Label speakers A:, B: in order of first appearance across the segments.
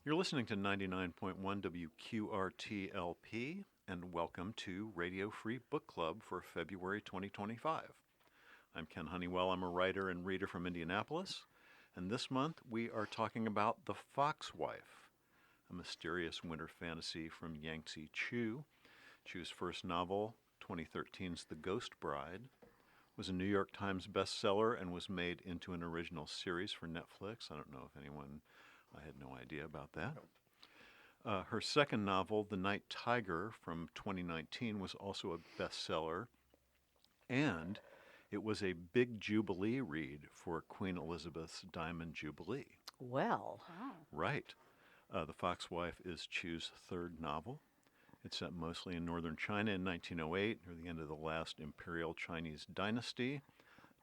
A: You're listening to 99.1 WQRT-LP, and welcome to Radio Free Book Club for February 2025. I'm Ken Honeywell. I'm a writer and reader from Indianapolis, and this month we are talking about The Foxwife, a mysterious winter fantasy from Yangsze Choo. Choo's first novel, 2013's The Ghost Bride, was a New York Times bestseller and was made into an original series for Netflix. I don't know if anyone... I had no idea about that. Her second novel, The Night Tiger, from 2019, was also a bestseller, and it was a big Jubilee read for Queen Elizabeth's Diamond Jubilee.
B: Well.
C: Wow.
A: Right. The Foxwife is Choo's third novel. It's set mostly in northern China in 1908, near the end of the last imperial Chinese dynasty,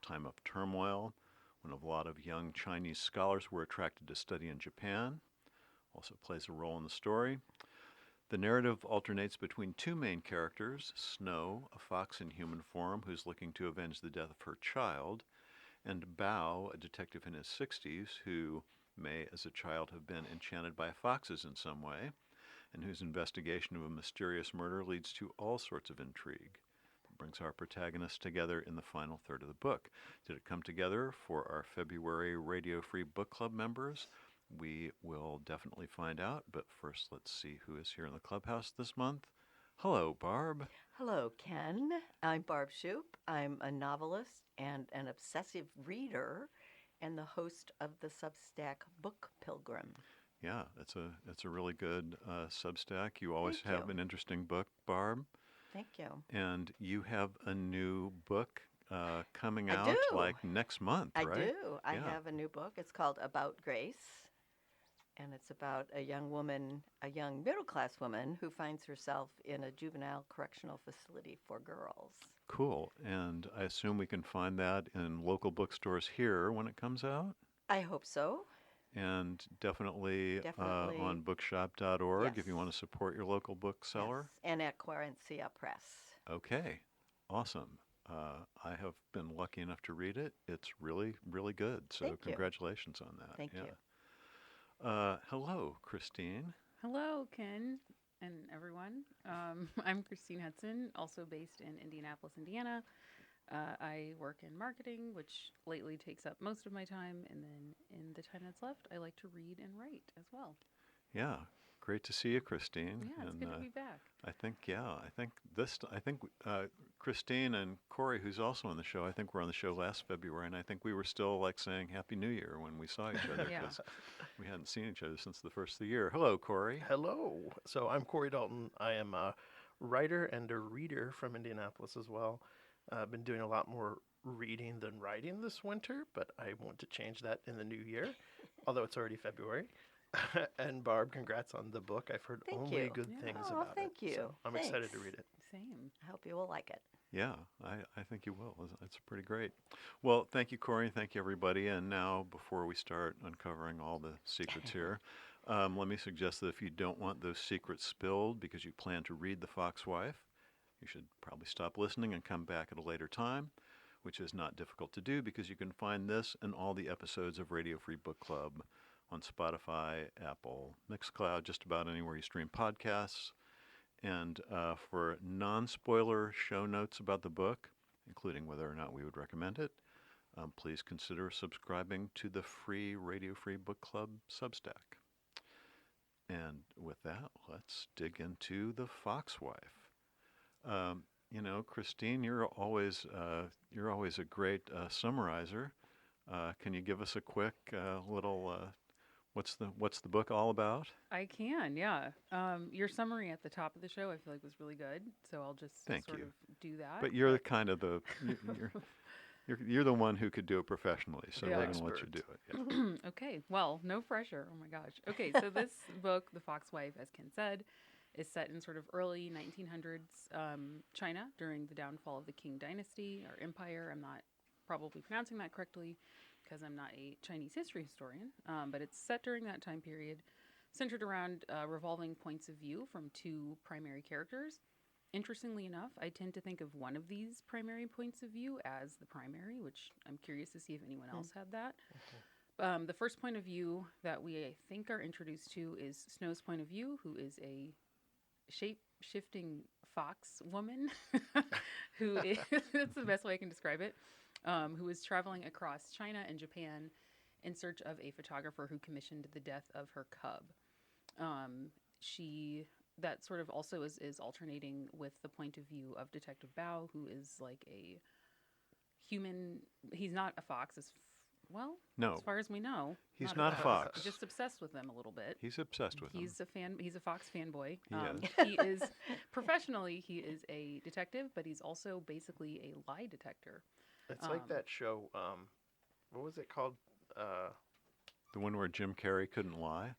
A: time of turmoil, when a lot of young Chinese scholars were attracted to study in Japan. Also plays a role in the story. The narrative alternates between two main characters, Snow, a fox in human form who's looking to avenge the death of her child, and Bao, a detective in his 60s who may, as a child, have been enchanted by foxes in some way, and whose investigation of a mysterious murder leads to all sorts of intrigue. Brings our protagonists together in the final third of the book. Did it come together for our February Radio Free Book Club members? We will definitely find out, but first let's see who is here in the clubhouse this month. Hello, Barb.
B: Hello, Ken. I'm Barb Shoup. I'm a novelist and an obsessive reader and the host of the Substack Book Pilgrim.
A: Yeah, it's a really good Substack. You always
B: Thank
A: have
B: you.
A: an interesting book, Barb.
B: Thank you.
A: And you have a new book coming
B: I
A: out
B: do.
A: like next month,
B: I
A: right?
B: do. I
A: Yeah.
B: have a new book. It's called About Grace. And it's about a young woman, a young middle-class woman who finds herself in a juvenile correctional facility for girls.
A: Cool. And I assume we can find that in local bookstores here when it comes out?
B: I hope so.
A: And definitely,
B: Definitely.
A: on bookshop.org if
B: Yes.
A: you want to support your local bookseller.
B: Yes. And at Quarencia Press.
A: Okay, awesome. I have been lucky enough to read it. It's really, really good. So
B: Thank you.
A: congratulations on that.
B: Thank you.
A: Hello, Christine.
C: Hello, Ken and everyone. I'm Christine Hudson, also based in Indianapolis, Indiana. I work in marketing, which lately takes up most of my time, and then in the time that's left, I like to read and write as well.
A: Yeah, great to see you, Christine.
C: Yeah, it's
A: and,
C: good to be back.
A: I think Christine and Corey, who's also on the show, I think we're on the show last February, and I think we were still like saying Happy New Year when we saw each other
C: Yeah.
A: because we hadn't seen each other since the first of the year. Hello, Corey.
D: Hello. So I'm Corey Dalton. I am a writer and a reader from Indianapolis as well. I've been doing a lot more reading than writing this winter, but I want to change that in the new year, although it's already February. And Barb, congrats on the book. I've heard
B: Thank
D: only
B: you.
D: good
C: Yeah.
D: things
B: Oh,
D: about
B: thank
D: it.
B: you.
D: So I'm excited to
B: Thanks.
D: read it.
C: Same.
B: I hope you will like it.
A: Yeah, I think you will. It's pretty great. Well, thank you, Corey. Thank you, everybody. And now, before we start uncovering all the secrets here, let me suggest that if you don't want those secrets spilled because you plan to read The Foxwife, you should probably stop listening and come back at a later time, which is not difficult to do because you can find this and all the episodes of Radio Free Book Club on Spotify, Apple, Mixcloud, just about anywhere you stream podcasts. And for non-spoiler show notes about the book, including whether or not we would recommend it, please consider subscribing to the free Radio Free Book Club Substack. And with that, let's dig into The Foxwife. Christine, you're always a great summarizer. Can you give us a quick little what's the book all about?
C: I can, yeah. Your summary at the top of the show, I feel like, was really good, so I'll just
A: Thank
C: sort
A: you.
C: of do that.
A: But you're the kind of you're the one who could do it professionally, so
C: Yeah.
A: we're going to let you do it. Yeah.
C: Okay, well, no pressure. Oh my gosh. Okay, so this book, The Foxwife, as Ken said, is set in sort of early 1900s China during the downfall of the Qing dynasty or empire. I'm not probably pronouncing that correctly because I'm not a Chinese history historian, but it's set during that time period, centered around revolving points of view from two primary characters. Interestingly enough, I tend to think of one of these primary points of view as the primary, which I'm curious to see if anyone else had that. the first point of view that we, I think, are introduced to is Snow's point of view, who is a shape-shifting fox woman who is, that's the best way I can describe it, who is traveling across China and Japan in search of a photographer who commissioned the death of her cub. That sort of also is alternating with the point of view of Detective Bao, who is like a human. He's not a fox,
A: No.
C: as far as we know.
A: He's not a fox.
C: Just obsessed with them a little bit.
A: He's obsessed with them.
C: He's a fox fanboy.
A: He
C: He is professionally, he is a detective, but he's also basically a lie detector.
D: It's like that show. What was it called?
A: The one where Jim Carrey couldn't lie?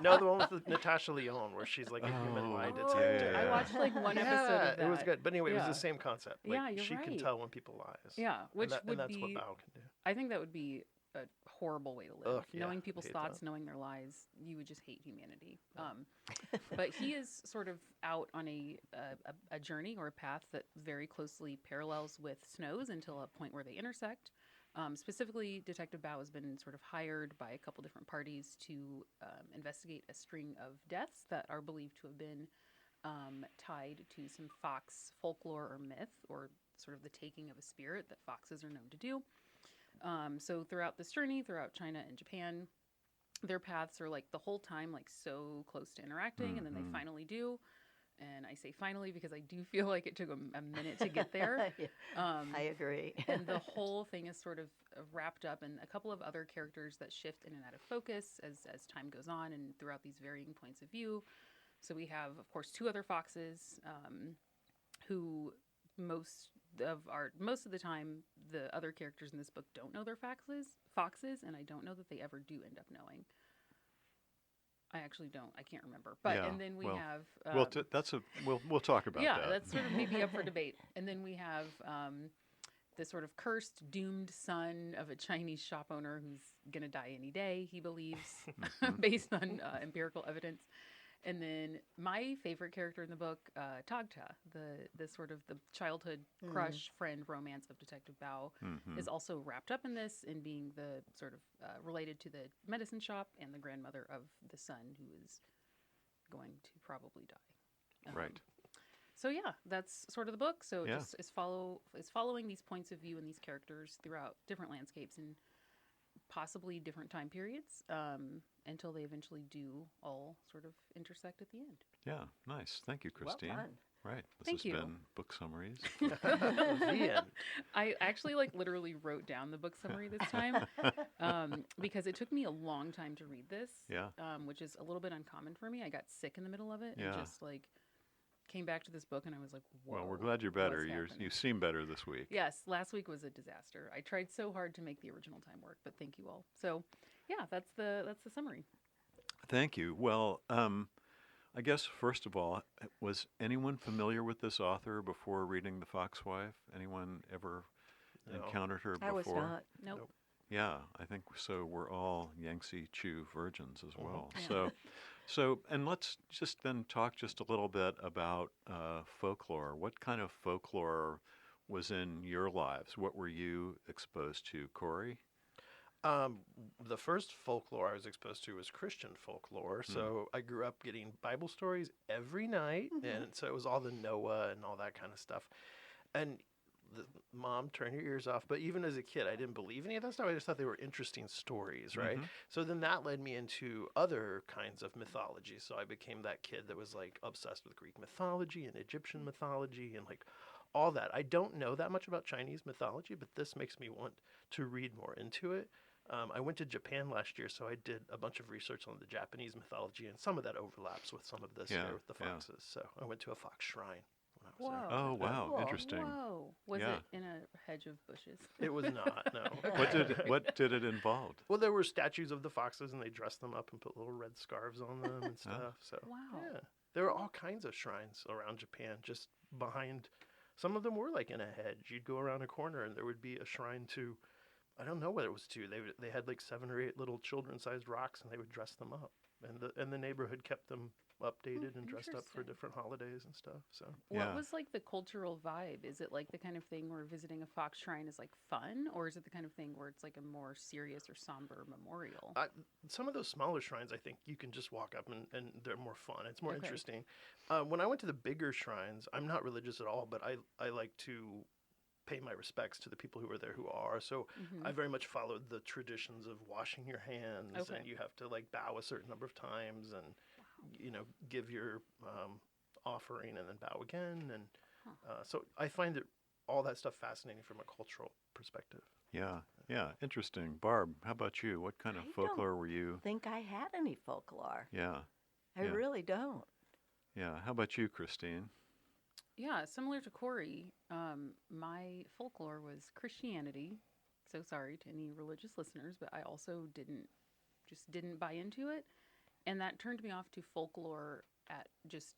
D: No, the one with Natasha Lyonne, where she's like a human lie detector.
A: yeah.
C: I watched like one episode of that.
D: It was good. But anyway, it was
C: Yeah.
D: the same concept. Like,
C: Yeah, you're
D: she can
C: right.
D: tell when people lie.
C: Yeah, which
D: and
C: would
D: that's
C: be.
D: what Bao can do.
C: I think that would be a horrible way to live.
D: Ugh, yeah,
C: Knowing people's
D: hate
C: thoughts,
D: that.
C: knowing their lies, you would just hate humanity. But he is sort of out on a journey or a path that very closely parallels with Snow's until a point where they intersect. Specifically, Detective Bao has been sort of hired by a couple different parties to investigate a string of deaths that are believed to have been tied to some fox folklore or myth, or sort of the taking of a spirit that foxes are known to do. So throughout this journey, throughout China and Japan, their paths are like the whole time like so close to interacting, and then they finally do. And I say finally because I do feel like it took a minute to get there.
B: Yeah, I agree.
C: And the whole thing is sort of wrapped up in a couple of other characters that shift in and out of focus as time goes on and throughout these varying points of view. So we have, of course, two other foxes who most of the time the other characters in this book don't know they're foxes, and I don't know that they ever do end up knowing. I actually don't. I can't remember. But
A: Yeah,
C: and then we
A: well,
C: have
A: we'll talk about
C: yeah,
A: that.
C: that's sort of maybe up for debate. And then we have the sort of cursed, doomed son of a Chinese shop owner who's going to die any day, he believes, based on empirical evidence. And then my favorite character in the book, Tagta, the sort of the childhood crush friend romance of Detective Bao, is also wrapped up in this in being the sort of related to the medicine shop and the grandmother of the son who is going to probably die.
A: Right.
C: So yeah, that's sort of the book. So it
A: Yeah.
C: just is following these points of view and these characters throughout different landscapes and possibly different time periods until they eventually do all sort of intersect at the end.
A: Yeah, nice. Thank you, Christine.
B: Well done.
A: Right. This
C: Thank
A: has
C: you.
A: been Book Summaries.
D: The end.
C: I actually literally wrote down the book summary this time because it took me a long time to read this,
A: Yeah.
C: which is a little bit uncommon for me. I got sick in the middle of it
A: Yeah.
C: and just came back to this book and I was like, whoa.
A: Well, we're glad you're better.
C: what's happening?
A: You seem better this week.
C: Yes, last week was a disaster. I tried so hard to make the original time work, but thank you all. So, yeah, that's the summary.
A: Thank you. Well, I guess first of all, was anyone familiar with this author before reading The Foxwife? Anyone ever
D: No.
A: encountered her before?
B: I was not.
C: Nope.
A: Yeah, I think so. We're all Yangsze Choo virgins as well.
C: Yeah.
A: So, and let's just then talk just a little bit about folklore. What kind of folklore was in your lives? What were you exposed to, Corey?
D: The first folklore I was exposed to was Christian folklore. So I grew up getting Bible stories every night, and so it was all the Noah and all that kind of stuff. And Mom, turn your ears off. But even as a kid, I didn't believe any of that stuff. I just thought they were interesting stories, right? So then that led me into other kinds of mythology. So I became that kid that was like obsessed with Greek mythology and Egyptian mythology and like all that. I don't know that much about Chinese mythology, but this makes me want to read more into it. I went to Japan last year, so I did a bunch of research on the Japanese mythology, and some of that overlaps with some of this
A: Yeah,
D: here with the
A: yeah.
D: foxes. So I went to a fox shrine when I was
C: Whoa.
D: there.
A: Oh, wow,
B: Cool.
A: interesting.
C: Whoa. Was
A: Yeah.
C: it in a hedge of bushes?
D: It was not, no.
A: What did it involve?
D: Well, there were statues of the foxes, and they dressed them up and put little red scarves on them and stuff. So
C: Wow.
D: yeah, there were all kinds of shrines around Japan. Just behind, some of them were like in a hedge. You'd go around a corner, and there would be a shrine to, I don't know what it was to. They had like 7 or 8 little children-sized rocks, and they would dress them up, and the neighborhood kept them updated and dressed up for
C: Interesting.
D: different holidays and stuff. So
C: What
A: Yeah.
C: was like the cultural vibe? Is it like the kind of thing where visiting a fox shrine is like fun, or is it the kind of thing where it's like a more serious or somber memorial?
D: some of those smaller shrines, I think you can just walk up and they're more fun. It's more
C: Okay.
D: interesting. When I went to the bigger shrines, I'm not religious at all, but I like to pay my respects to the people who are there who are. So
C: Mhm.
D: I very much followed the traditions of washing your hands,
C: Okay.
D: and you have to like bow a certain number of times, and give your offering and then bow again. And so I find all that stuff fascinating from a cultural perspective.
A: Yeah. Yeah. Interesting. Barb, how about you? What kind of
B: I don't
A: folklore were you?
B: think I had any folklore.
A: Yeah.
B: I
A: Yeah.
B: really don't.
A: Yeah. How about you, Christine?
C: Yeah, similar to Corey, my folklore was Christianity. So sorry to any religious listeners, but I also didn't buy into it, and that turned me off to folklore at just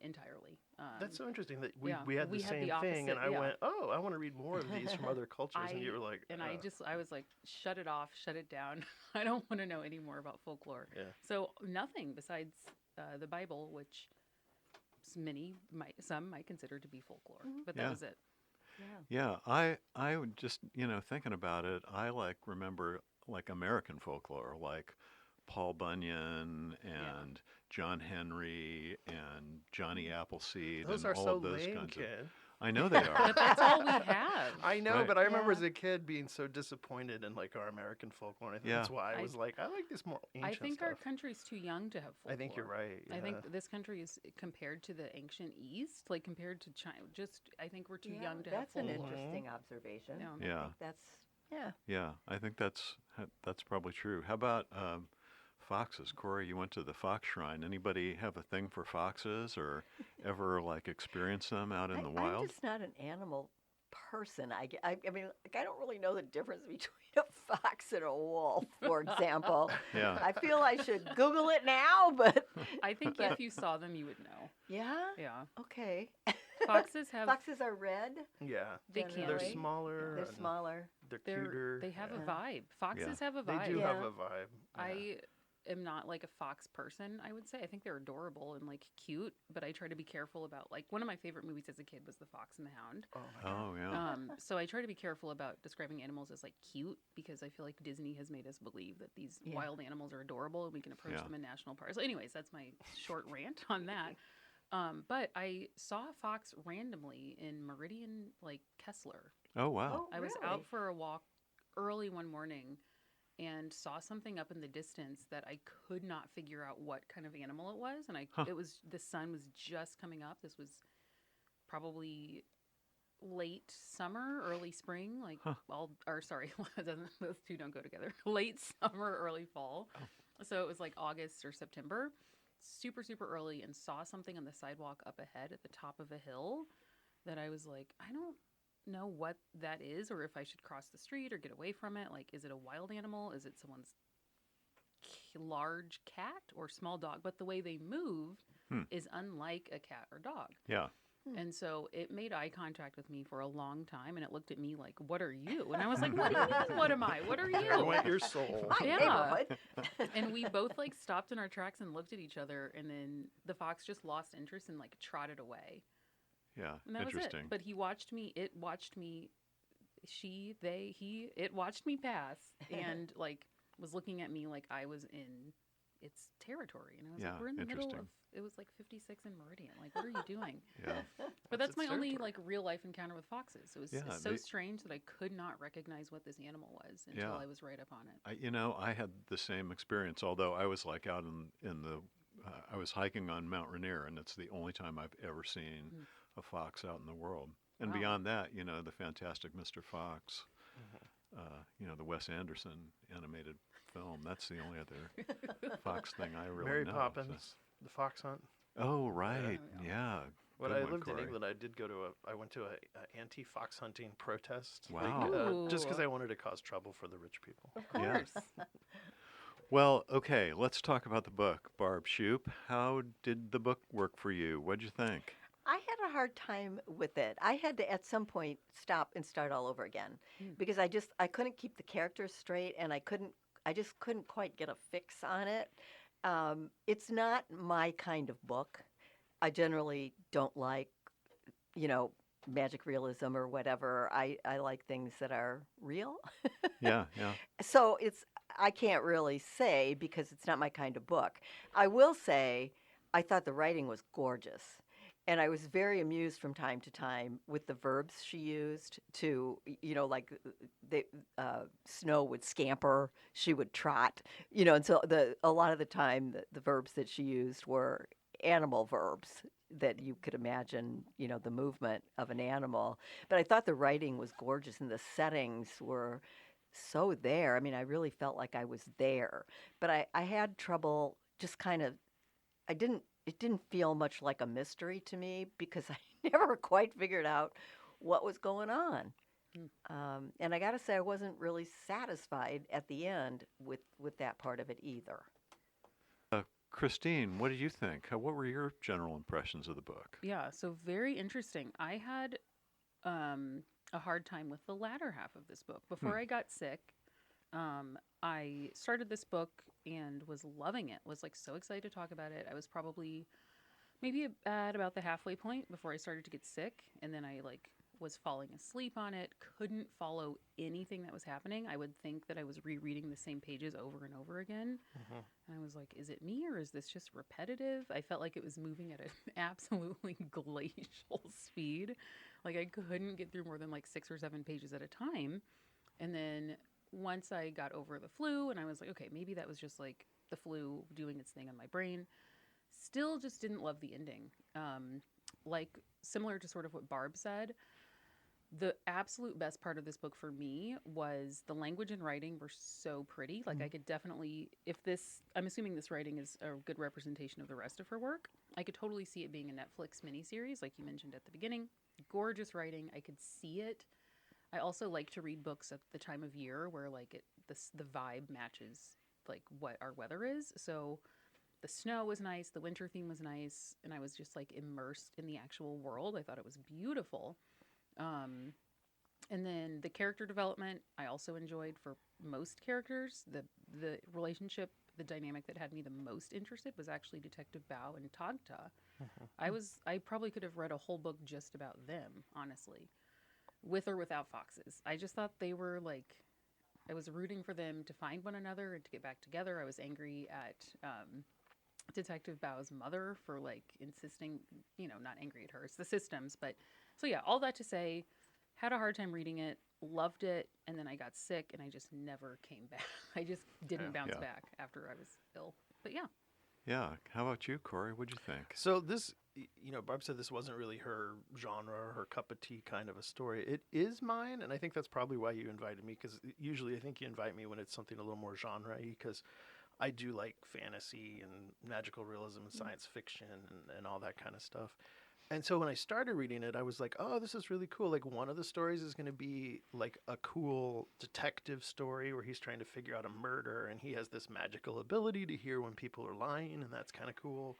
C: entirely.
D: That's so interesting that
C: yeah,
D: we had
C: we
D: the
C: had the
D: same thing, and
C: opposite,
D: I
C: yeah.
D: went, oh, I want to read more of these from other cultures, and you were like,
C: I was like, shut it off, shut it down. I don't want to know any more about folklore.
D: Yeah.
C: So nothing besides the Bible, which some might consider to be folklore, but that
A: Yeah.
C: was it.
B: Yeah.
A: Yeah, I would just, thinking about it, I remember like American folklore, like Paul Bunyan and John Henry and Johnny Appleseed
D: those
A: and
D: are
A: all
D: so
A: of those
D: lame,
A: kinds of.
D: kid.
A: I know they are.
C: But that's all we have.
D: I know,
A: Right.
D: but I remember
B: Yeah.
D: as a kid being so disappointed in like our American folklore. And I think
A: Yeah.
D: that's why I
C: I-
D: was like, I like this more ancient
C: I think
D: stuff.
C: our country's too young to have folklore.
D: I think you're right.
C: I think
D: yeah.
C: this country is compared to the ancient East, like compared to China. I think we're too young to have
B: That's an
C: folklore.
B: interesting observation.
C: Yeah.
B: I
A: Yeah.
B: think that's yeah.
A: Yeah, I think that's probably true. How about foxes? Corey, you went to the fox shrine. Anybody have a thing for foxes or ever experience them out in the
B: I'm
A: wild?
B: just not an animal person. I mean, like, I don't really know the difference between a fox and a wolf, for example.
A: Yeah.
B: I feel I should Google it now, but
C: I think if you saw them, you would know.
B: yeah.
C: Yeah.
B: Okay.
C: Foxes have.
B: Foxes are red.
D: Yeah.
C: They
B: generally.
C: can
D: They're
C: be.
D: smaller.
B: They're
D: and
B: smaller.
D: They're
C: They're,
D: cuter.
C: they have
D: yeah.
C: a vibe. Foxes have a
D: They
C: vibe.
D: do
B: Yeah.
D: have a vibe. Yeah.
C: I am not like a fox person, I would say. I think they're adorable and like cute, but I try to be careful about like one of my favorite movies as a kid was The Fox and the Hound.
D: Oh my God.
A: Oh, yeah.
C: So I try to be careful about describing animals as like cute because I feel like Disney has made us believe that these
B: Yeah.
C: wild animals are adorable and we can approach
A: Yeah.
C: them in national parks. So anyways, that's my short rant on that. But I saw a fox randomly in Meridian, like Kessler.
A: Oh, wow.
B: Oh,
C: I was
B: really?
C: out for a walk early one morning and saw something up in the distance that I could not figure out what kind of animal it was. And the sun was just coming up. This was probably late summer, early spring, like those two don't go together. Late summer, early fall. So it was like August or September, super, super early, and saw something on the sidewalk up ahead at the top of a hill that I was like, I don't know what that is or if I should cross the street or get away from it. Like, is it a wild animal? Is it someone's large cat or small dog? But the way they move is unlike a cat or dog.
A: Yeah.
C: And so it made eye contact with me for a long time, and it looked at me like, "What are you?" And I was like, "What do you mean? What am I? What are
D: There
C: you?"
D: went your soul.
B: My
C: Yeah.
B: neighborhood.
C: And we both like stopped in our tracks and looked at each other, and then the fox just lost interest and like trotted away.
A: Yeah.
C: And that was
A: Interesting.
C: it. But he watched me. It watched me. She, they, he. It watched me pass and like was looking at me like I was in its territory, and I was
A: Yeah,
C: like, "We're in the middle of."
A: interesting.
C: It was like 56 in Meridian. Like, what are you doing?
A: Yeah.
C: But
D: That's
C: that's my
D: its
C: only
D: territory.
C: like real life encounter with foxes. It was
A: Yeah,
C: so
A: they-
C: strange that I could not recognize what this animal was until
A: Yeah.
C: I was right up on it.
A: I had the same experience, although I was like out in the, I was hiking on Mount Rainier, and it's the only time I've ever seen a fox out in the world. And
C: Wow.
A: beyond that, the Fantastic Mr. Fox, the Wes Anderson animated film. That's the only other fox thing I really
D: Mary
A: know.
D: Poppins, the fox hunt.
A: Oh, right. Yeah.
D: When
A: Good
D: I
A: one,
D: lived in
A: Corey.
D: England, I went to a anti-fox hunting protest.
A: Wow.
D: Just because
C: Ooh.
D: I wanted to cause trouble for the rich people.
C: Of
A: Yeah.
C: course.
A: Well, okay, let's talk about the book. Barb Shoup, how did the book work for you? What'd you think?
B: I had a hard time with it. I had to at some point stop and start all over again because I couldn't keep the characters straight and I just couldn't quite get a fix on it. It's not my kind of book. I generally don't like, you know, magic realism or whatever. I like things that are real.
A: Yeah, yeah.
B: So I can't really say because it's not my kind of book. I will say I thought the writing was gorgeous. And I was very amused from time to time with the verbs she used to, like Snow would scamper, she would trot, and so a lot of the time the verbs that she used were animal verbs that you could imagine, the movement of an animal. But I thought the writing was gorgeous and the settings were so there. I mean, I really felt like I was there. But I had trouble just kind of, it didn't feel much like a mystery to me because I never quite figured out what was going on. And I got to say, I wasn't really satisfied at the end with that part of it either.
A: Christine, what did you think? What were your general impressions of the book?
C: Yeah, so very interesting. I had a hard time with the latter half of this book. Before I got sick, I started this book and was loving it, was like so excited to talk about it. I was probably maybe at about the halfway point before I started to get sick, and then I like was falling asleep on it, couldn't follow anything that was happening. I would think that I was rereading the same pages over and over again. And I was like, is it me or is this just repetitive? I felt like it was moving at an absolutely glacial speed. Like I couldn't get through more than like 6 or 7 pages at a time. And then once I got over the flu and I was like, okay, maybe that was just like the flu doing its thing on my brain. Still just didn't love the ending. Like similar to sort of what Barb said, the absolute best part of this book for me was the language and writing were so pretty. Like I could definitely, I'm assuming this writing is a good representation of the rest of her work. I could totally see it being a Netflix miniseries, like you mentioned at the beginning. Gorgeous writing. I could see it. I also like to read books at the time of year where like the vibe matches like what our weather is. So the snow was nice. The winter theme was nice. And I was just like immersed in the actual world. I thought it was beautiful. And then the character development I also enjoyed for most characters. The relationship, the dynamic that had me the most interested was actually Detective Bao and Tagta. I probably could have read a whole book just about them, honestly, with or without foxes. I just thought they were like, I was rooting for them to find one another and to get back together. I was angry at Detective Bao's mother for like insisting, not angry at her, it's the systems, but so yeah, all that to say, had a hard time reading it, loved it, and then I got sick and I just never came back. I just didn't bounce back after I was ill. But yeah.
A: Yeah. How about you, Corey? What'd you think?
D: So this, Barb said this wasn't really her genre or her cup of tea kind of a story. It is mine, and I think that's probably why you invited me, because usually I think you invite me when it's something a little more genre-y, because I do like fantasy and magical realism and science fiction and all that kind of stuff. And so when I started reading it, I was like, oh, this is really cool. Like one of the stories is going to be like a cool detective story where he's trying to figure out a murder and he has this magical ability to hear when people are lying, and that's kind of cool.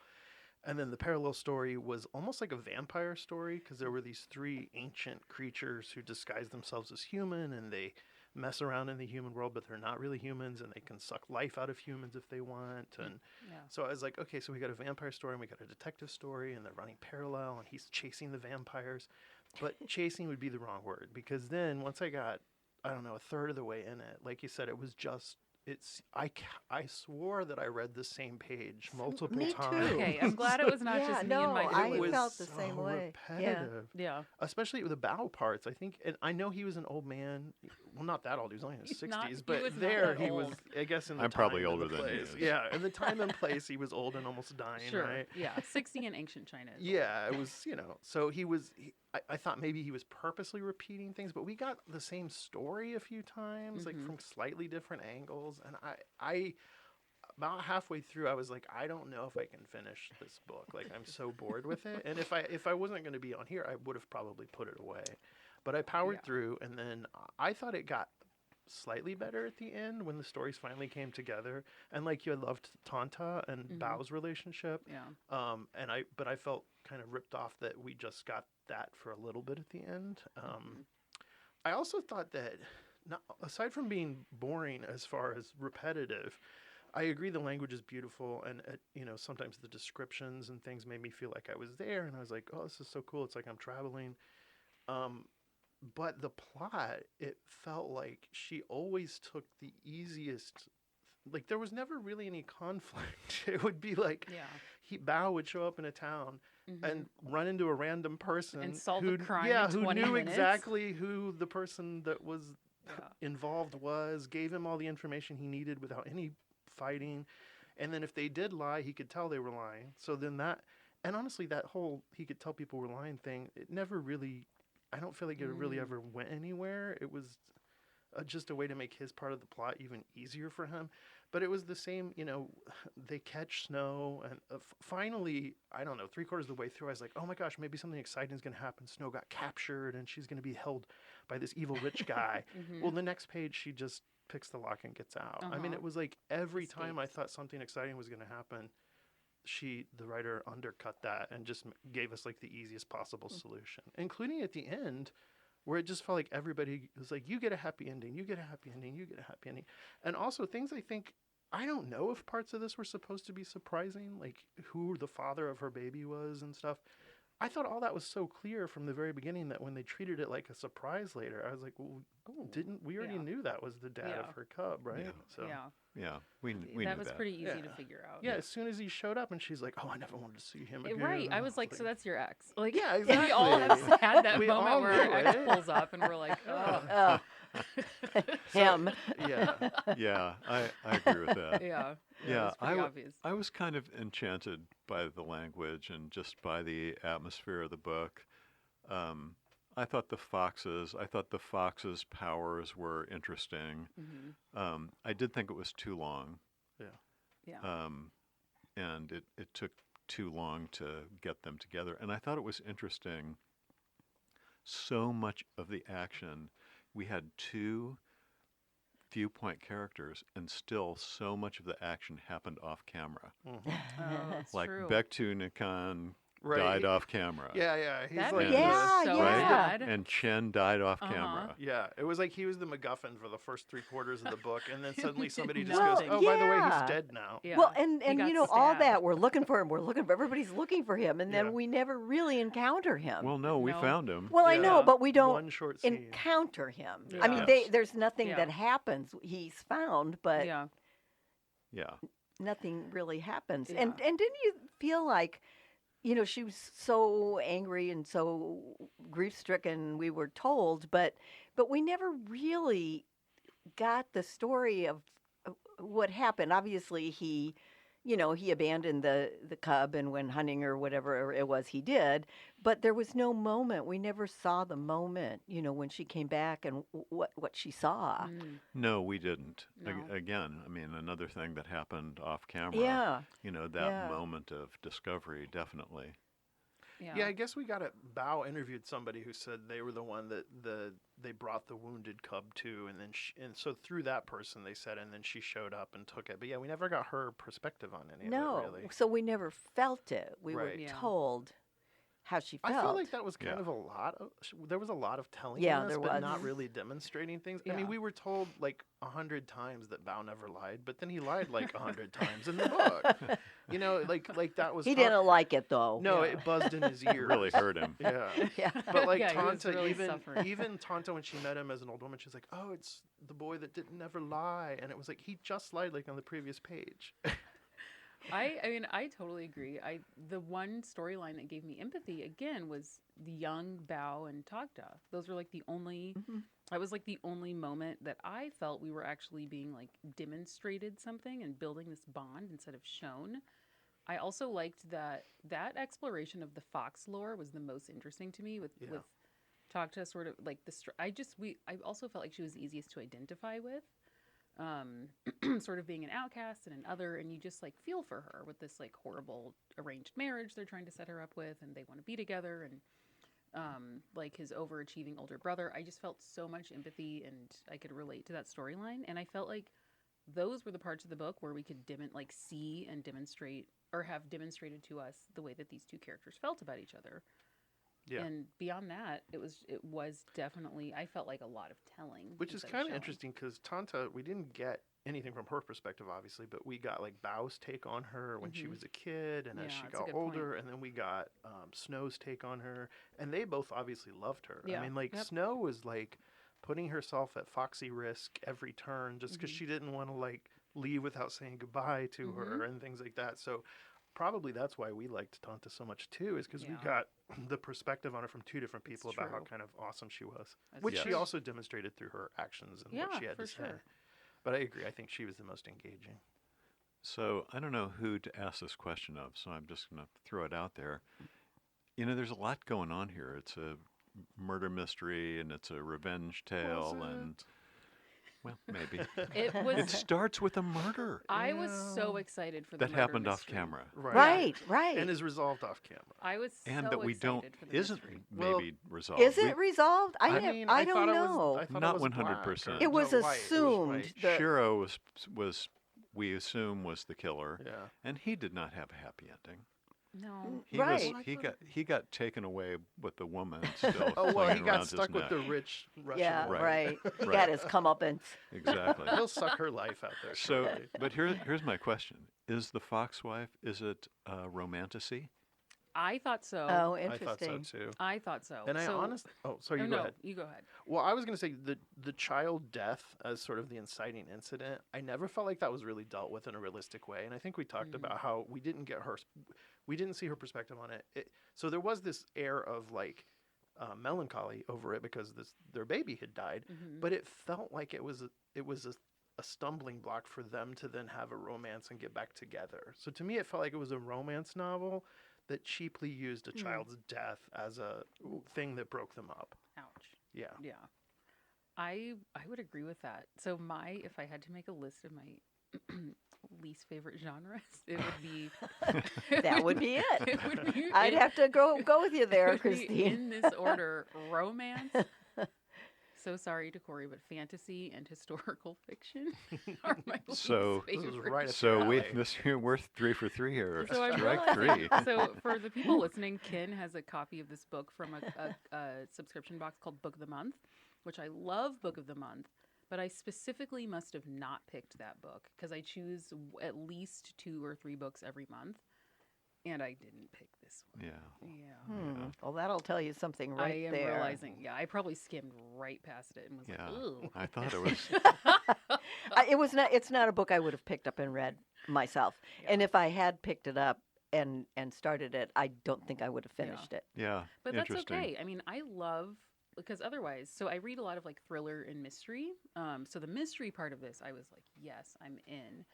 D: And then the parallel story was almost like a vampire story because there were these 3 ancient creatures who disguise themselves as human and they mess around in the human world, but they're not really humans and they can suck life out of humans if they want. And so I was like, okay, so we got a vampire story and we got a detective story and they're running parallel and he's chasing the vampires. But chasing would be the wrong word, because then once I got, I don't know, a third of the way in it, like you said, it was just, I swore that I read the same page multiple
B: Me
D: times.
B: too.
C: Okay, I'm glad it was not just me and my
B: I
C: doing.
B: felt the same way.
D: Repetitive.
C: Yeah.
D: Especially with the bow parts, I think, and I know he was an old man. Well, not that old. He was only in his 60s,
C: he
D: but
C: was not
D: there
C: that
D: he was.
C: old.
D: I guess in the
A: I'm probably
D: time and
A: older
D: the
A: than he
D: place.
A: is.
D: Yeah, in the time and place, he was old and almost dying.
C: Sure.
D: Right?
C: Yeah. 60 in ancient China.
D: Yeah, it was. So he was. I thought maybe he was purposely repeating things, but we got the same story a few times, like from slightly different angles, and I about halfway through, I was like, I don't know if I can finish this book. Like, I'm so bored with it. And if I wasn't going to be on here, I would have probably put it away. But I powered through, and then I thought it got slightly better at the end when the stories finally came together. And like you, I loved Tanta and Bao's relationship.
C: Yeah.
D: But I felt kind of ripped off that we just got that for a little bit at the end. I also thought that, aside from being boring as far as repetitive, I agree the language is beautiful, and sometimes the descriptions and things made me feel like I was there, and I was like, oh, this is so cool. It's like I'm traveling. But the plot, it felt like she always took the easiest. Like there was never really any conflict. It would be like Bao would show up in a town and run into a random person
C: and solve a crime in
D: who
C: 20
D: knew
C: minutes.
D: exactly who the person that was involved was, gave him all the information he needed without any fighting, and then if they did lie, he could tell they were lying. So then and honestly, that whole he could tell people were lying thing, it never really, I don't feel like it really ever went anywhere. It was just a way to make his part of the plot even easier for him. But it was the same, they catch Snow, and finally, I don't know, 3/4 of the way through, I was like, oh my gosh, maybe something exciting is going to happen. Snow got captured, and she's going to be held by this evil rich guy. Well, the next page, she just picks the lock and gets out. I mean, it was like every time I thought something exciting was going to happen, the writer undercut that and just gave us like the easiest possible solution, including at the end, where it just felt like everybody was like, you get a happy ending, you get a happy ending, you get a happy ending. And also things I don't know if parts of this were supposed to be surprising, like who the father of her baby was and stuff. I thought all that was so clear from the very beginning that when they treated it like a surprise later, I was like, well, didn't we already knew that was the dad of her cub, right? So
A: we knew
C: that was
A: that.
C: pretty easy to figure out.
D: Yeah, as soon as he showed up and she's like, oh, I never wanted to see him again.
C: Right. I was like, so that's your ex. Like,
D: yeah, exactly.
C: We all have had that
D: We
C: moment
D: all
C: where
D: knew
C: our ex
D: it.
C: pulls up and we're like, oh.
B: Oh. Him.
D: Yeah.
A: Yeah, I agree with that.
C: Yeah.
A: Yeah,
C: It's pretty obvious.
A: I was kind of enchanted by the language and just by the atmosphere of the book. I thought the foxes' powers were interesting. I did think it was too long.
C: Yeah.
A: And it took too long to get them together. And I thought it was interesting. So much of the action, we had two viewpoint characters, and still so much of the action happened off camera.
C: Oh, that's
A: Like
C: true.
A: Baektu Nakan
D: Right.
A: died off camera.
D: Yeah. He's
C: That
D: like,
C: made me
B: Yeah,
C: so
B: yeah.
C: sad.
A: And Chen died off camera.
D: yeah, it was like he was the MacGuffin for the first 3/4 of the book, and then suddenly somebody just
C: nothing.
D: goes, "Oh, by the way,
B: Yeah.
D: he's dead now."
C: Yeah.
B: Well, and
C: He got
B: all
C: stabbed.
B: that, we're looking for him. Everybody's looking for him, and
D: Yeah.
B: then we never really encounter him.
A: Well, no, we
C: No.
A: found him.
B: Well, I know,
C: Yeah.
B: but we don't
D: One short scene.
B: encounter him.
D: Yeah.
B: I mean,
A: Yes.
B: there's nothing
C: Yeah.
B: that happens. He's found, but
C: Yeah.
A: Yeah.
B: nothing really happens.
C: Yeah.
B: And didn't you feel like, she was so angry and so grief-stricken, we were told, but we never really got the story of what happened. Obviously, he abandoned the cub and went hunting or whatever it was he did, but there was no moment. We never saw the moment, when she came back and what she saw.
A: No, we didn't.
C: No.
A: Again, I mean, another thing that happened off camera.
B: Yeah.
A: That
B: Yeah.
A: moment of discovery, definitely.
D: Yeah, I guess we got it. Bao interviewed somebody who said they were the one that they brought the wounded cub to, and then and so through that person they said, and then she showed up and took it. But yeah, we never got her perspective on any
B: No,
D: of it really.
B: so we never felt it. We were
D: Right.
C: Yeah.
B: told how she felt.
D: I feel like that was kind
A: Yeah.
D: of a lot. There was a lot of telling
B: Yeah,
D: us,
B: there
D: but
B: was.
D: not really demonstrating things. I
C: Yeah.
D: mean, we were told like 100 times that Bao never lied, but then he lied like 100 times in the book. Like that was.
B: He didn't like it though.
D: No,
C: Yeah.
D: it buzzed in his ear.
A: It really hurt him.
D: Yeah.
B: Yeah.
D: But like
C: Yeah, he was
D: Tanta,
C: really suffering.
D: even Tanta, when she met him as an old woman, she's like, "Oh, it's the boy that didn't never lie," and it was like he just lied like on the previous page.
C: I mean, I totally agree. The one storyline that gave me empathy again was the young Bao and Tagda. Those were like the only. That was like the only moment that I felt we were actually being like demonstrated something and building this bond instead of shown. I also liked that exploration of the fox lore was the most interesting to me with Tagda sort of like I also felt like she was the easiest to identify with. Sort of being an outcast and an other, and you just like feel for her with this like horrible arranged marriage they're trying to set her up with, and they want to be together, and like his overachieving older brother. I just felt so much empathy, and I could relate to that storyline, and I felt like those were the parts of the book where we could see and demonstrate, or have demonstrated to us the way that these two characters felt about each other.
D: Yeah.
C: And beyond that, it was definitely, I felt like a lot of telling.
D: Which is
C: instead
D: kind of
C: showing.
D: interesting because Tanta, we didn't get anything from her perspective, obviously, but we got like Bao's take on her when she
C: Mhm.
D: was a kid, and as
C: Yeah,
D: she
C: that's a
D: got
C: good point.
D: older, and then we got Snow's take on her, and they both obviously loved her.
C: Yeah,
D: I mean, like
C: yep.
D: Snow was like putting herself at foxy risk every turn just because
C: Mhm.
D: she didn't want to like leave without saying goodbye to her
C: Mhm.
D: and things like that. So probably that's why we liked Tanta so much too, is because we
C: Yeah.
D: got the perspective on her from two different
C: It's
D: people about how
C: true.
D: kind of awesome she was,
C: That's
D: which she
A: Yes.
D: also demonstrated through her actions and what
C: Yeah,
D: she had
C: for
D: to say.
C: sure.
D: But I agree. I think she was the most engaging.
A: So I don't know who to ask this question of, so I'm just going to throw it out there. There's a lot going on here. It's a murder mystery and it's a revenge tale, and well, maybe
C: It
A: it
C: was.
A: starts with a murder
C: I was so
D: Yeah.
C: excited for the
A: that
C: murder
A: happened off
C: mystery.
A: camera,
B: Right, right.
D: And is resolved off camera.
C: I was
A: and
C: so
A: that we don't
C: excited for the
A: isn't
C: mystery.
D: Well,
A: maybe resolved.
B: Is it resolved?
A: I
B: I
D: thought
B: don't
D: it
B: know.
D: was. I thought
A: Not
D: it was
A: 100%.
D: black,
B: It
D: or-
B: was
D: no, white. It was
B: assumed
D: white.
B: that
A: Shiro was we assume was the killer,
D: Yeah.
A: and he did not have a happy ending.
C: No.
A: He
B: Right.
A: was he got taken away with the woman still
D: Oh well,
A: clinging
D: he
A: around
D: got
A: his
D: stuck with
A: neck.
D: the rich Russian
B: yeah,
D: woman.
B: right. He
A: Right.
B: got his comeuppance.
A: Exactly.
D: He'll suck her life out there.
A: So,
D: shortly.
A: but here's my question: is the fox wife? Is it romantasy?
C: I thought so.
B: Oh,
D: I thought so
B: interesting.
D: too.
C: I thought so.
D: And I
C: so,
D: honestly, sorry,
C: oh,
D: you
C: no,
D: go ahead.
C: you go ahead.
D: Well, I was going to say the child death as sort of the inciting incident. I never felt like that was really dealt with in a realistic way, and I think we talked
C: Mhm.
D: about how we didn't get we didn't see her perspective on it. So there was this air of like melancholy over it because their baby had died,
C: Mhm.
D: but it felt like it was a stumbling block for them to then have a romance and get back together. So to me, it felt like it was a romance novel that cheaply used a
C: Hmm.
D: child's death as a thing that broke them up.
C: Ouch.
D: Yeah.
C: Yeah. I would agree with that. So if I had to make a list of my least favorite genres, it would be
B: That would be it.
C: It would be
B: I'd have to go with you
C: it
B: there,
C: would be
B: Christine.
C: in this order: romance. So sorry to Corey, but fantasy and historical fiction are my
A: So-
C: least
D: This is
C: favorite.
D: right up
A: So
D: your alley.
A: we're 3 for 3 here.
C: So I'm
A: Strike
C: realizing-
A: 3.
C: So for the people listening, Ken has a copy of this book from a subscription box called Book of the Month, which I love Book of the Month, but I specifically must have not picked that book because I choose at least 2 or 3 books every month, and I didn't pick this one.
A: Yeah.
C: Yeah.
B: Well, that'll tell you something right
C: I am
B: there.
C: realizing, I probably skimmed right past it and was
A: Yeah.
C: like, ooh.
A: I thought it was.
B: It was not. It's not a book I would have picked up and read myself. And if I had picked it up and started it, I don't think I would have finished it.
A: Yeah.
C: But that's
A: interesting.
C: okay. I mean, I love because otherwise, so I read a lot of like thriller and mystery. So the mystery part of this, I was like, yes, I'm in.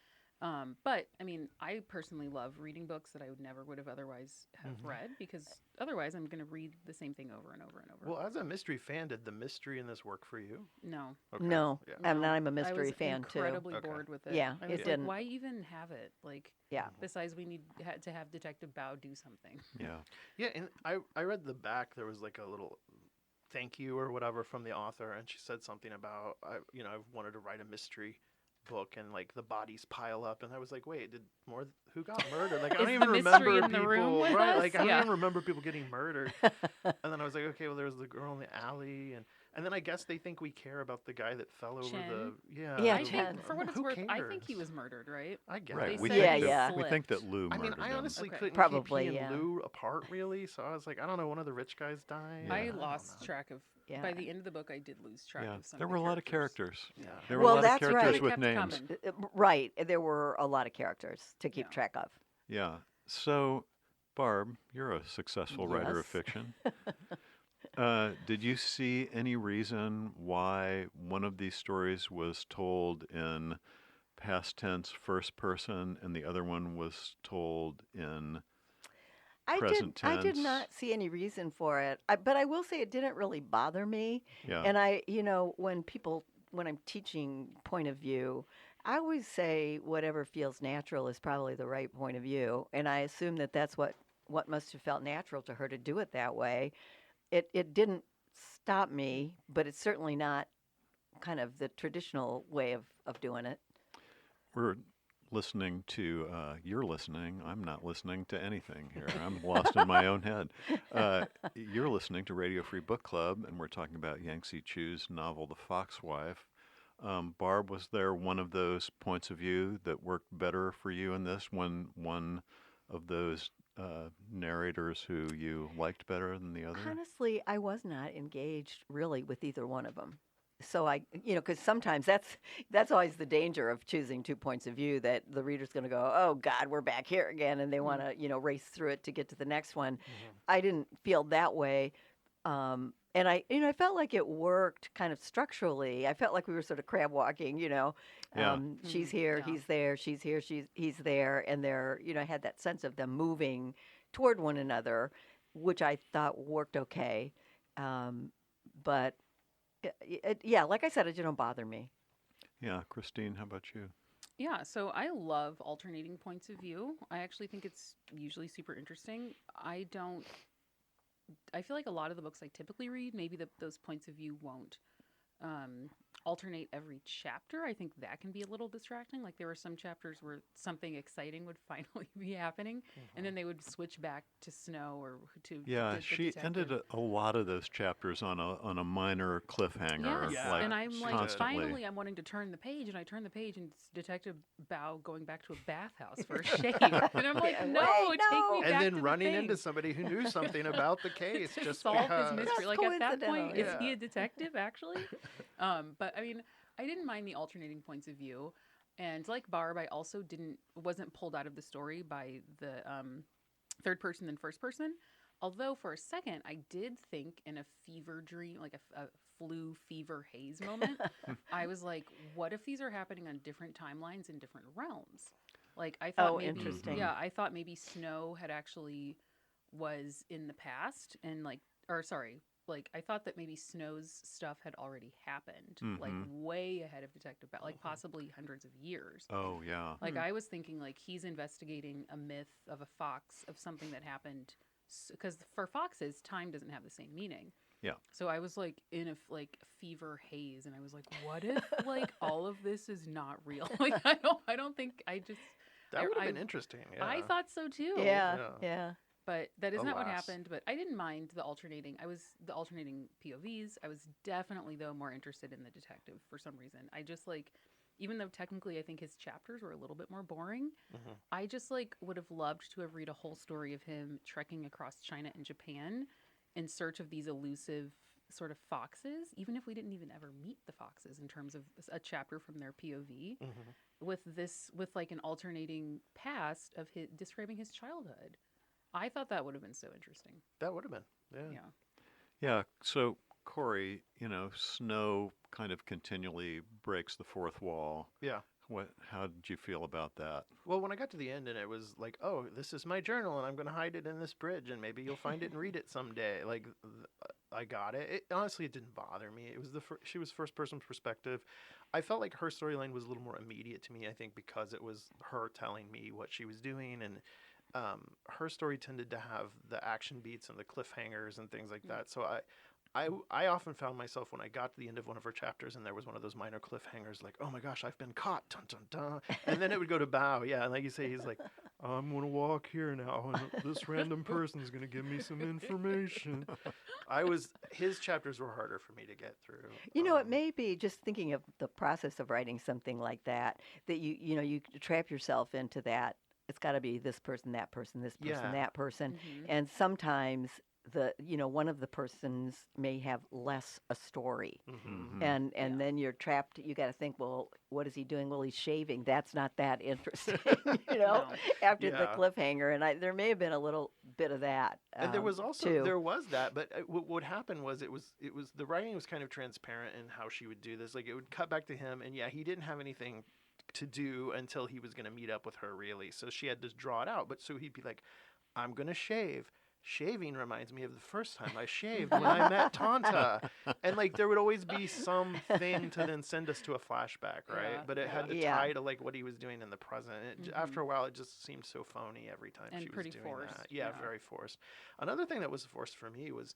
C: But I mean, I personally love reading books that I would have otherwise have
D: Mhm.
C: read because otherwise I'm going to read the same thing over and over and over.
D: Well, as a mystery fan, did the mystery in this work for you?
C: No,
D: Okay.
B: No.
D: Yeah.
B: And
C: no.
B: I'm a
C: I
B: mystery
C: was
B: fan too.
C: incredibly
D: Okay.
C: bored with it.
B: Yeah,
C: I
B: it
C: was like,
B: didn't-
C: why even have it? Like,
B: Yeah.
C: besides, we need to have Detective Bao do something.
A: Yeah.
D: Yeah, and I read the back. There was like a little thank you or whatever from the author, and she said something about I've wanted to write a mystery book, and like the bodies pile up, and I was like, wait, who got murdered? Like I don't
C: Is
D: even
C: the mystery
D: remember
C: in the
D: people,
C: room with
D: right?
C: us?
D: Like I don't
C: Yeah.
D: even remember people getting murdered. And then I was like, okay, well, there's the girl in the alley, and then I guess they think we care about the guy that fell over the
B: Yeah,
C: I
B: Chen.
C: think, for what it's
D: Who
C: worth, I think he
D: cares?
C: was murdered, right?
D: I guess.
A: Right.
C: They
A: We
C: said
A: think
B: he
A: that, we think
C: slipped.
A: that Lou
D: I
A: murdered
D: mean, I
A: him.
D: honestly
C: Okay.
D: couldn't
B: Probably,
D: keep he
B: yeah.
D: and Lou apart really, so I was like, I don't know, one of the rich guys died.
A: Yeah.
C: I
A: don't
C: lost track of.
B: Yeah.
C: By the end of the book, I did lose track
A: Yeah.
C: of some.
A: There
C: of
A: were a
C: the
A: lot of characters.
D: Yeah.
A: There were
B: Well,
A: a lot of
B: that's
A: characters
B: right.
C: They
A: with
C: kept
A: names.
C: coming.
B: Right. There were a lot of characters to keep
C: Yeah.
B: track of.
A: Yeah. So, Barb, you're a successful writer of
B: Yes.
A: fiction. Did you see any reason why one of these stories was told in past tense, first person, and the other one was told in present
B: I did
A: tense?
B: not see any reason for it. But I will say it didn't really bother me.
A: Yeah.
B: And when I'm teaching point of view, I always say whatever feels natural is probably the right point of view. And I assume that that's what must have felt natural to her to do it that way. It didn't stop me, but it's certainly not kind of the traditional way of doing it.
A: We're listening to, you're listening. I'm not listening to anything here. I'm lost in my own head. You're listening to Radio Free Book Club, and we're talking about Yangsze Choo's novel, The Fox Wife. Barb, was there one of those points of view that worked better for you in this? One of those narrators who you liked better than the other?
B: Honestly, I was not engaged really with either one of them. So because sometimes that's always the danger of choosing two points of view, that the reader's going to go, oh God, we're back here again, and they want to race through it to get to the next one. I didn't feel that way, and I felt like it worked kind of structurally. I felt like we were sort of crab walking,
A: Yeah.
B: She's here,
C: Yeah.
B: he's there, she's here, he's there, and I had that sense of them moving toward one another, which I thought worked okay, but. Yeah, like I said, it didn't bother me.
A: Yeah, Christine, how about you?
C: Yeah, so I love alternating points of view. I actually think it's usually super interesting. I feel like a lot of the books I typically read, maybe those points of view won't alternate every chapter. I think that can be a little distracting. Like there were some chapters where something exciting would finally be happening, and then they would switch back to Snow or to
A: Yeah,
C: the
A: she ended
C: detective.
A: a lot of those chapters on a minor cliffhanger.
C: Yes,
D: Yeah,
C: and I'm
D: she
C: like,
D: did.
C: finally, I'm wanting to turn the page, and I turn the page, and it's Detective Bao going back to a bathhouse for a shave, and I'm like,
B: Yeah,
C: no,
B: wait,
C: take
B: no.
C: me
D: And
C: back
D: then
C: to
D: running
C: the
D: into
C: thing.
D: somebody who knew something about the case
C: To
D: just
C: solve
D: because.
C: his mystery.
B: Just
C: Like at that point,
B: coincidental,
C: is he
D: yeah.
C: a detective actually? But I mean, I didn't mind the alternating points of view, and like Barb, I also wasn't pulled out of the story by the third person than first person. Although for a second, I did think in a fever dream, like a flu fever haze moment, I was like, what if these are happening on different timelines in different realms? Like I thought
B: Oh,
C: maybe,
B: interesting.
C: yeah, I thought maybe Snow had actually was in the past and like I thought that maybe Snow's stuff had already happened, like way ahead of Detective Bat, like possibly hundreds of years.
A: Oh, yeah.
C: Like I was thinking, like he's investigating a myth of a fox of something that happened, because for foxes, time doesn't have the same meaning.
A: Yeah.
C: So I was like in a fever haze, and I was like, what if like all of this is not real? Like I don't think I just.
D: That would have
C: I-
D: been interesting. Yeah.
C: I thought so too.
B: Yeah,
D: Yeah.
B: yeah.
C: But that is not what
D: Alas.
C: happened. But I didn't mind the alternating. The alternating POVs. I was definitely though more interested in the detective for some reason. I just like, even though technically I think his chapters were a little bit more boring, I just like would have loved to have read a whole story of him trekking across China and Japan in search of these elusive sort of foxes, even if we didn't even ever meet the foxes in terms of a chapter from their POV, with like an alternating past of his describing his childhood. I thought that would have been so interesting.
D: That would have been. Yeah.
C: Yeah.
A: Yeah, so Corey, Snow kind of continually breaks the fourth wall.
D: Yeah.
A: How did you feel about that?
D: Well, when I got to the end and it was like, oh, this is my journal and I'm going to hide it in this bridge and maybe you'll find it and read it someday. Like, I got it. Honestly, it didn't bother me. It was she was first person perspective. I felt like her storyline was a little more immediate to me, I think, because it was her telling me what she was doing, and her story tended to have the action beats and the cliffhangers and things like that. So I often found myself when I got to the end of one of her chapters and there was one of those minor cliffhangers, like, oh my gosh, I've been caught, dun dun dun, and then it would go to Bao, yeah, and like you say, he's like, I'm gonna walk here now, and this random person's gonna give me some information. His chapters were harder for me to get through.
B: It may be just thinking of the process of writing something like that you trap yourself into that. It's got to be this person, that person, this person,
D: Yeah.
B: that person, and sometimes one of the persons may have less a story, and then you're trapped. You got to think, well, what is he doing? Well, he's shaving. That's not that interesting,
C: No.
B: after the
D: Yeah.
B: cliffhanger. And there may have been a little bit of that.
D: And there was also
B: too.
D: there was that, but what happened was it was the writing was kind of transparent in how she would do this. Like it would cut back to him, and yeah, he didn't have anything to do until he was going to meet up with her, really. So she had to draw it out. But so he'd be like, "I'm going to shave." Shaving reminds me of the first time I shaved when I met Tanta, and like there would always be something to then send us to a flashback, right?
C: Yeah,
D: But it had to
B: yeah.
D: tie to like what he was doing in the present. After a while, it just seemed so phony every time
C: And
D: she was
C: pretty
D: doing
C: forced,
D: that. Yeah,
C: yeah.
D: very forced. Another thing that was forced for me was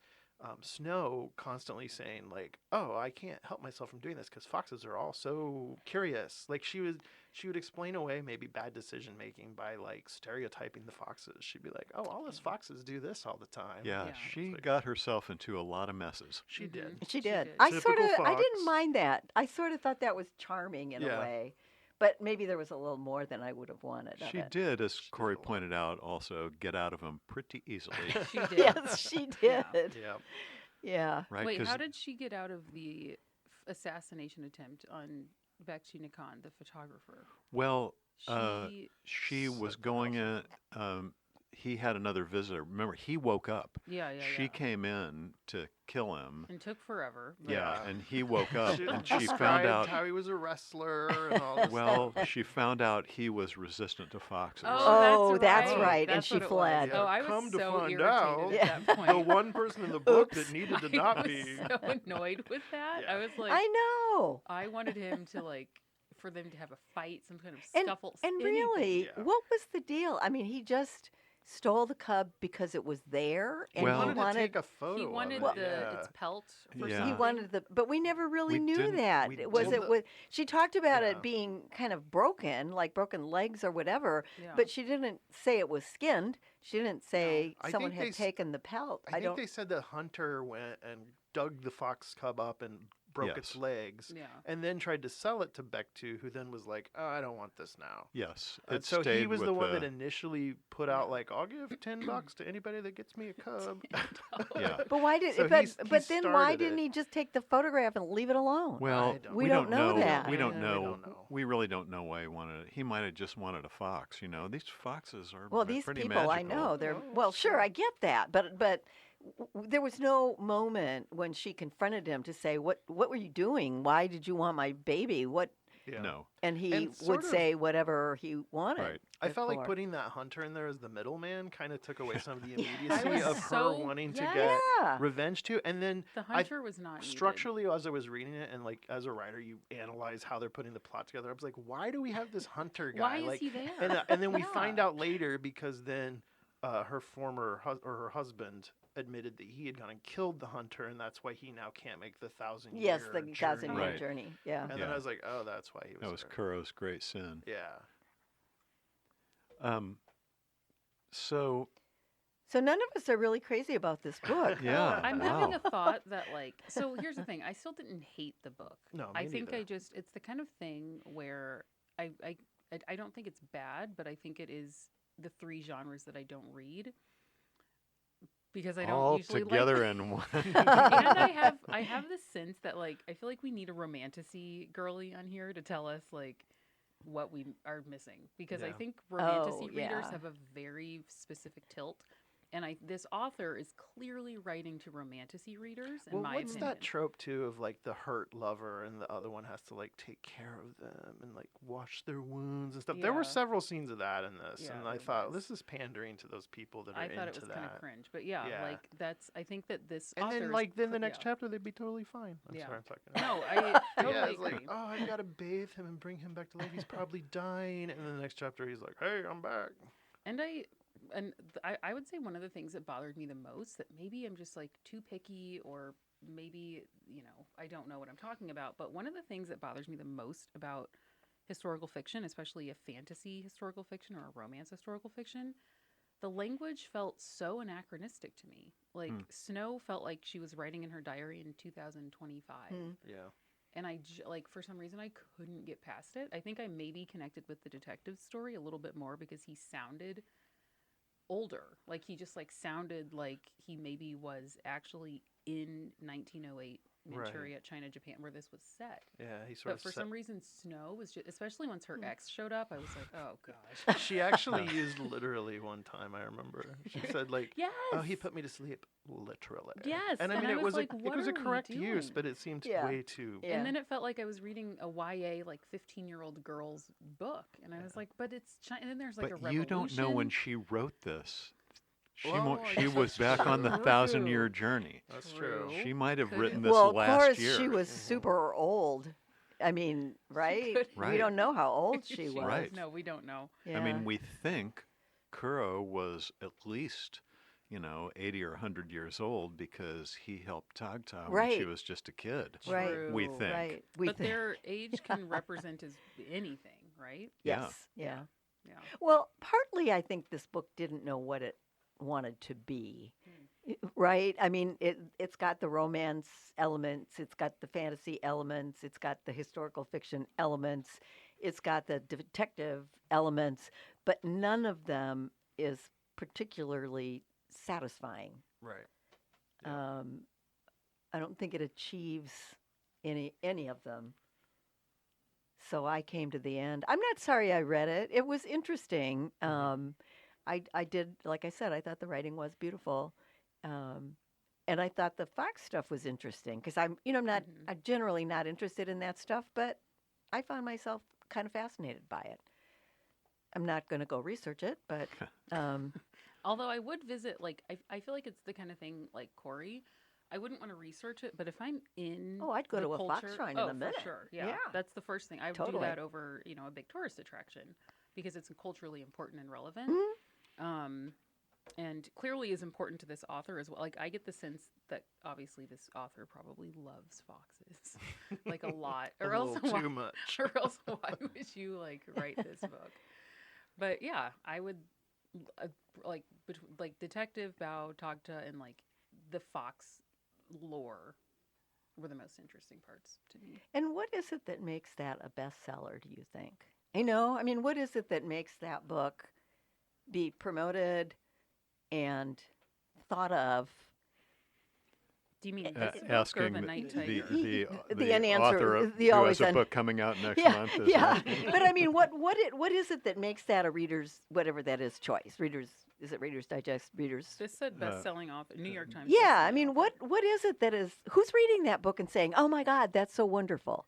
D: Snow constantly saying like, "Oh, I can't help myself from doing this because foxes are all so curious." Like she would explain away maybe bad decision making by like stereotyping the foxes. She'd be like, "Oh, all us foxes do this all the time."
A: Yeah,
C: Yeah.
A: she
D: Like-
A: got herself into a lot of messes.
D: She did.
B: She did.
C: did.
B: I
D: Typical
B: I didn't
D: fox.
B: mind that. I sort of thought that was charming in
D: Yeah.
B: a way, but maybe there was a little more than I would have wanted of
A: She
B: it.
A: did, as
D: She did
A: Corey
D: a lot.
A: pointed out, also get out of him pretty easily.
C: She did.
B: Yes, she
C: Yeah.
B: did.
D: Yeah.
B: Yeah.
A: Right?
C: Wait,
A: 'Cause-
C: how did she get out of the assassination attempt on Baekchi Nakan, the photographer?
A: well,
C: She,
A: she was
D: Set the
A: going in.
D: house
A: He had another visitor. Remember, he woke up.
C: yeah, yeah,
A: She
C: yeah.
A: came in to kill him.
C: And took forever. but-
A: Yeah,
D: Yeah.
A: and he woke up,
D: She
A: and she
D: described
A: found out.
D: how he was a wrestler and all this
A: Well,
D: stuff.
A: she found out he was resistant to foxes.
B: Oh, that's
C: right.
B: right, and
C: That's
B: she
C: what it was.
B: fled.
C: Oh, I was
D: Come to
C: so
D: find
C: irritated
D: out,
C: at that point.
D: the one person in the book
B: Oops.
D: that needed to
C: I
D: not
C: was
D: be.
C: so annoyed with that.
D: Yeah.
C: I was like,
B: I know.
C: I wanted him to like, for them to have a fight, some kind of
B: And,
C: scuffle.
B: and
C: anything.
B: really,
D: Yeah.
B: what was the deal? I mean, he just stole the cub because it was there, and
D: He
A: Well-
D: wanted to take a photo.
C: he
D: of
C: wanted
D: it,
C: the
D: yeah.
C: its pelt. For
A: Yeah.
B: he
C: something.
B: wanted the, but we never really
A: We
B: knew
A: didn't-
B: that.
A: we
B: Was
D: didn't.
B: it? Was, she talked about
D: Yeah.
B: it being kind of broken, like broken legs or whatever,
C: Yeah.
B: but she didn't say it was skinned. She didn't say
D: I
B: someone
D: think they
B: had
D: s-
B: taken the pelt.
D: I think
B: don't.
D: they said the hunter went and dug the fox cub up and broke its
A: Yes.
D: legs,
C: Yeah.
D: and then tried to sell it to Baekchi, who then was like, "Oh, I don't want this now."
A: Yes,
D: And
A: it
D: so he
A: stayed
D: was
A: with
D: the one that initially put out like, "I'll give $10 to anybody that gets me a cub."
A: Yeah.
B: But why did?
D: So
B: but
D: he's- he
B: but then why
D: started
B: didn't
D: it.
B: he just take the photograph and leave it alone?
A: Well,
D: don't
B: We don't know that.
A: We don't
D: Yeah,
A: know.
D: we don't know.
A: We really don't know why he wanted it. He might have just wanted a fox. You know, these foxes are
B: Well,
A: they're
B: these
A: pretty
B: people, I
A: magical.
B: know they're
D: Oh,
B: well. Sure,
D: sure.
B: I get that, but there was no moment when she confronted him to say, "What were you doing? Why did you want my baby? What?"
D: Yeah.
A: No,
B: And he
D: And
B: would
D: sort of-
B: say whatever he wanted.
A: Right.
D: I felt like
B: for.
D: putting that hunter in there as the middleman kind of took away some of the
B: Yeah.
D: immediacy
C: I was
D: of her
C: so-
D: wanting to
C: yes.
D: get
B: Yeah.
D: revenge too. And then
C: The hunter was not needed.
D: structurally, as I was reading it, and like as a writer, you analyze how they're putting the plot together. I was like, why do we have this hunter guy?
C: Why is
D: like,
C: he there?
D: and then we
C: Yeah.
D: find out later because then her former or her husband admitted that he had gone and killed the hunter, and that's why he now can't make the 1,000
B: Yes,
D: year
B: the
D: journey.
B: 1,000-year
A: Right.
B: journey. Yeah.
D: And then
A: Yeah.
D: I was like, oh, that's why he was.
A: that was
D: there.
A: Kuro's great sin.
D: Yeah.
A: So
B: So none of us are really crazy about this book.
A: yeah,
C: I'm
A: wow.
C: having a thought that like so here's the thing. I still didn't hate the book.
D: No,
C: I
D: me
C: think
D: neither.
C: it's the kind of thing where I don't think it's bad, but I think it is the three genres that I don't read. Because I don't
A: all
C: usually
A: together
C: like
A: in one.
C: and I have this sense that like I feel like we need a romantasy girly on here to tell us like what we are missing because I
D: Yeah.
C: think romantasy
B: Oh,
C: readers
B: yeah.
C: have a very specific tilt, and this author is clearly writing to romantasy readers. In
D: Well,
C: my
D: what's
C: opinion.
D: that trope too of like the hurt lover and the other one has to like take care of them and like wash their wounds and stuff? There were
C: Yeah.
D: several scenes of that in this,
C: Yeah,
D: and I
C: there
D: thought
C: was.
D: this is pandering to those people that are
C: I thought it
D: into
C: was
D: that.
C: kind of cringe, but yeah,
D: Yeah.
C: like that's. I think that this
D: And
C: author
D: then
C: is
D: like then the
C: cl-
D: next
C: yeah.
D: chapter they'd be totally fine. I'm
C: Yeah.
D: sorry, I'm talking.
C: No, I totally
D: yeah, it's
C: agree.
D: like, oh, I gotta bathe him and bring him back to life. He's probably dying. And then the next chapter, he's like, hey, I'm back.
C: And I would say one of the things that bothered me the most, that maybe I'm just like too picky, or maybe, I don't know what I'm talking about, but one of the things that bothers me the most about historical fiction, especially a fantasy historical fiction or a romance historical fiction, the language felt so anachronistic to me. Like Snow felt like she was writing in her diary in 2025.
B: Mm.
D: Yeah.
C: And like for some reason I couldn't get past it. I think I maybe connected with the detective story a little bit more because he sounded older. Like he just like sounded like he maybe was actually in 1908 Manchuria, China, Japan, where this was set.
D: Yeah, he sort
C: But
D: of
C: for
D: set-
C: some reason, Snow was just, especially once her ex showed up, I was like, oh gosh.
D: She actually used literally one time, I remember. She said like,
C: Yes.
D: oh, he put me to sleep literally.
C: Yes,
D: And I
C: and
D: mean
C: I
D: it
C: was
D: was
C: like,
D: it
C: what
D: was a
C: are we
D: correct use,
C: doing?
D: but it seemed
B: Yeah.
D: way too
B: Yeah.
C: And then it felt like I was reading a YA like 15-year-old girl's book, and I was like, but it's China. And then there's like a
A: But you don't know when
C: revolution.
A: she wrote this.
C: Well, I
A: She
C: guess
A: was
C: that's
A: back on the
C: true.
A: 1,000-year journey.
D: That's
C: True.
D: true.
A: She might have
C: Could
A: written
C: have.
A: this
B: Well, of
A: last
B: course,
A: year.
B: she was super old. I mean, right?
C: could-
B: We
A: Right.
B: don't know how old she was.
A: Right.
C: No, we don't know.
B: Yeah.
A: I mean, we think Kuro was at least, 80 or 100 years old because he helped Tagta when she
B: Right.
A: was just a kid.
B: Right.
A: We
C: True.
A: think.
B: Right. We
C: But
B: think.
C: their age can represent as anything, right?
A: Yeah.
B: Yes. Yeah.
C: Yeah.
B: Well, partly I think this book didn't know what it wanted to be. Right? I mean, it's got the romance elements, it's got the fantasy elements, it's got the historical fiction elements, it's got the detective elements, but none of them is particularly satisfying.
D: Right. Yeah.
B: I don't think it achieves any of them. So I came to the end. I'm not sorry I read it. It was interesting. I did, like I said, I thought the writing was beautiful. And I thought the Fox stuff was interesting because I'm generally not interested in that stuff, but I found myself kind of fascinated by it. I'm not going to go research it, but
C: Although I would visit, I feel like it's the kind of thing like Corey. I wouldn't want to research it, but if I'm in
B: I'd go
C: the
B: to a Fox
C: culture,
B: shrine in a minute.
C: for sure. Yeah,
B: Yeah.
C: that's the first thing. I would do
B: Totally.
C: that over, a big tourist attraction because it's culturally important and relevant. And clearly is important to this author as well. Like, I get the sense that obviously this author probably loves foxes, like a lot, or
D: A
C: else
D: little
C: why,
D: too much.
C: or else why would you write this book? But yeah, I would like Detective Bao, Tagta, and the fox lore were the most interesting parts to me.
B: And what is it that makes that a bestseller, do you think? I mean, what is it that makes that book be promoted and thought of?
C: Do you mean
A: A-
C: this book or
A: asking
C: the
A: the,
C: Night
A: the,
C: Tiger?
A: the,
B: The
A: the
B: unanswered-
A: author of,
B: the
A: who
B: always
A: has a
B: un-
A: book coming out next
B: Yeah,
A: month. Is
B: yeah.
A: asking.
B: But I mean, what is it that makes that a reader's, whatever that is, choice? Is it Reader's Digest? Reader's?
C: This said best-selling author, New York Times.
B: Yeah, I
C: best-selling
B: mean,
C: author.
B: what is it that is? Who's reading that book and saying, "Oh my God, that's so wonderful"?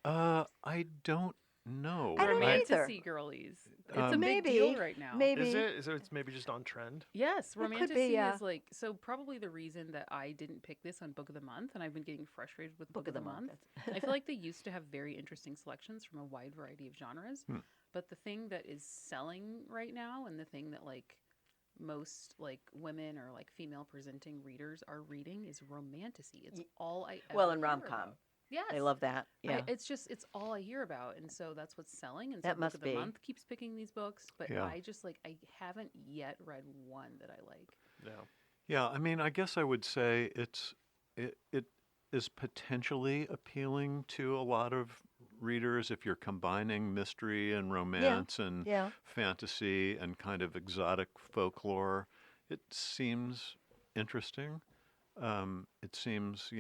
A: I don't know.
B: I don't either.
C: Romantasy girlies. It's a big
B: Maybe,
C: deal right now.
B: maybe.
D: Is it? So it's maybe just on trend.
C: Yes,
B: could be,
C: romantasy
B: yeah.
C: is so probably the reason that I didn't pick this on Book of the Month, and I've been getting frustrated with Book of the Month. I feel like they used to have very interesting selections from a wide variety of genres, but the thing that is selling right now, and the thing that most women or female presenting readers are reading is romantasy. It's all I ever
B: Well, and
C: hear
B: rom-com.
C: about. Yes,
B: I love that. Yeah.
C: it's all I hear about, and so that's what's selling. And so
B: That
C: Book
B: must
C: of the
B: be.
C: Month keeps picking these books, but
A: Yeah.
C: I just I haven't yet read one that I like.
D: Yeah.
A: Yeah, I mean, I guess I would say it is potentially appealing to a lot of readers if you're combining mystery and romance and
B: Yeah.
A: fantasy and kind of exotic folklore. It seems interesting. It seems,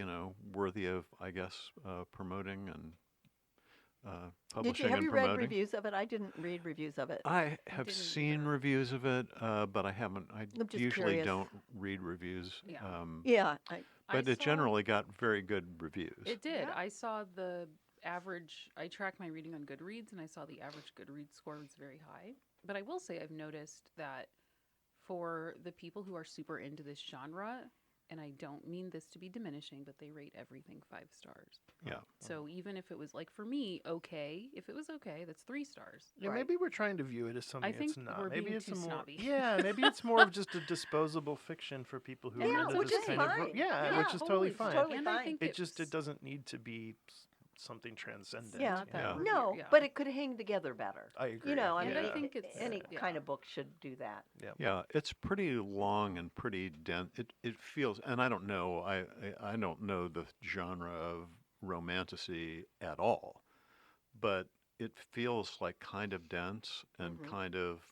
A: worthy of, I guess, promoting and publishing
B: Have
A: and
B: you read
A: promoting.
B: reviews of it? I didn't read reviews of it.
A: I have
C: didn't
A: seen
C: either.
A: reviews of it, but I haven't. I
B: I'm just
A: usually
B: curious.
A: don't read reviews.
C: Yeah.
B: Yeah.
A: But
C: I
A: it
C: saw-
A: generally got very good reviews.
C: It did.
B: Yeah.
C: I saw the average. I tracked my reading on Goodreads, and I saw the average Goodreads score was very high. But I will say I've noticed that for the people who are super into this genre, and I don't mean this to be diminishing, but they rate everything 5 stars.
A: Yeah.
C: So even if it was for me, okay, if it was okay, that's 3 stars.
D: Yeah,
B: Right.
D: maybe we're trying to view it as something
C: think
D: it's not.
C: we're
D: Maybe
C: being
D: it's
C: too
D: a more
C: snobby.
D: yeah. Maybe it's more of just a disposable fiction for people who
C: Yeah,
D: are into
C: which
D: this
C: is
D: kind of
B: fine.
D: yeah, which is totally fine.
B: Totally
C: And I
B: fine.
C: think
D: It just
C: it's-
D: it doesn't need to be something transcendent.
B: Yeah.
C: not that
A: Yeah.
C: we're
B: No,
C: here, yeah.
B: but it could hang together better.
D: I agree.
B: I
C: And
B: mean,
C: I think it's-
B: any
C: yeah.
B: kind of book should do that.
A: Yeah, it's pretty long and pretty dense. It feels, and I don't know. I don't know the genre of romantasy at all, but it feels like kind of dense and
B: Mhm.
A: kind of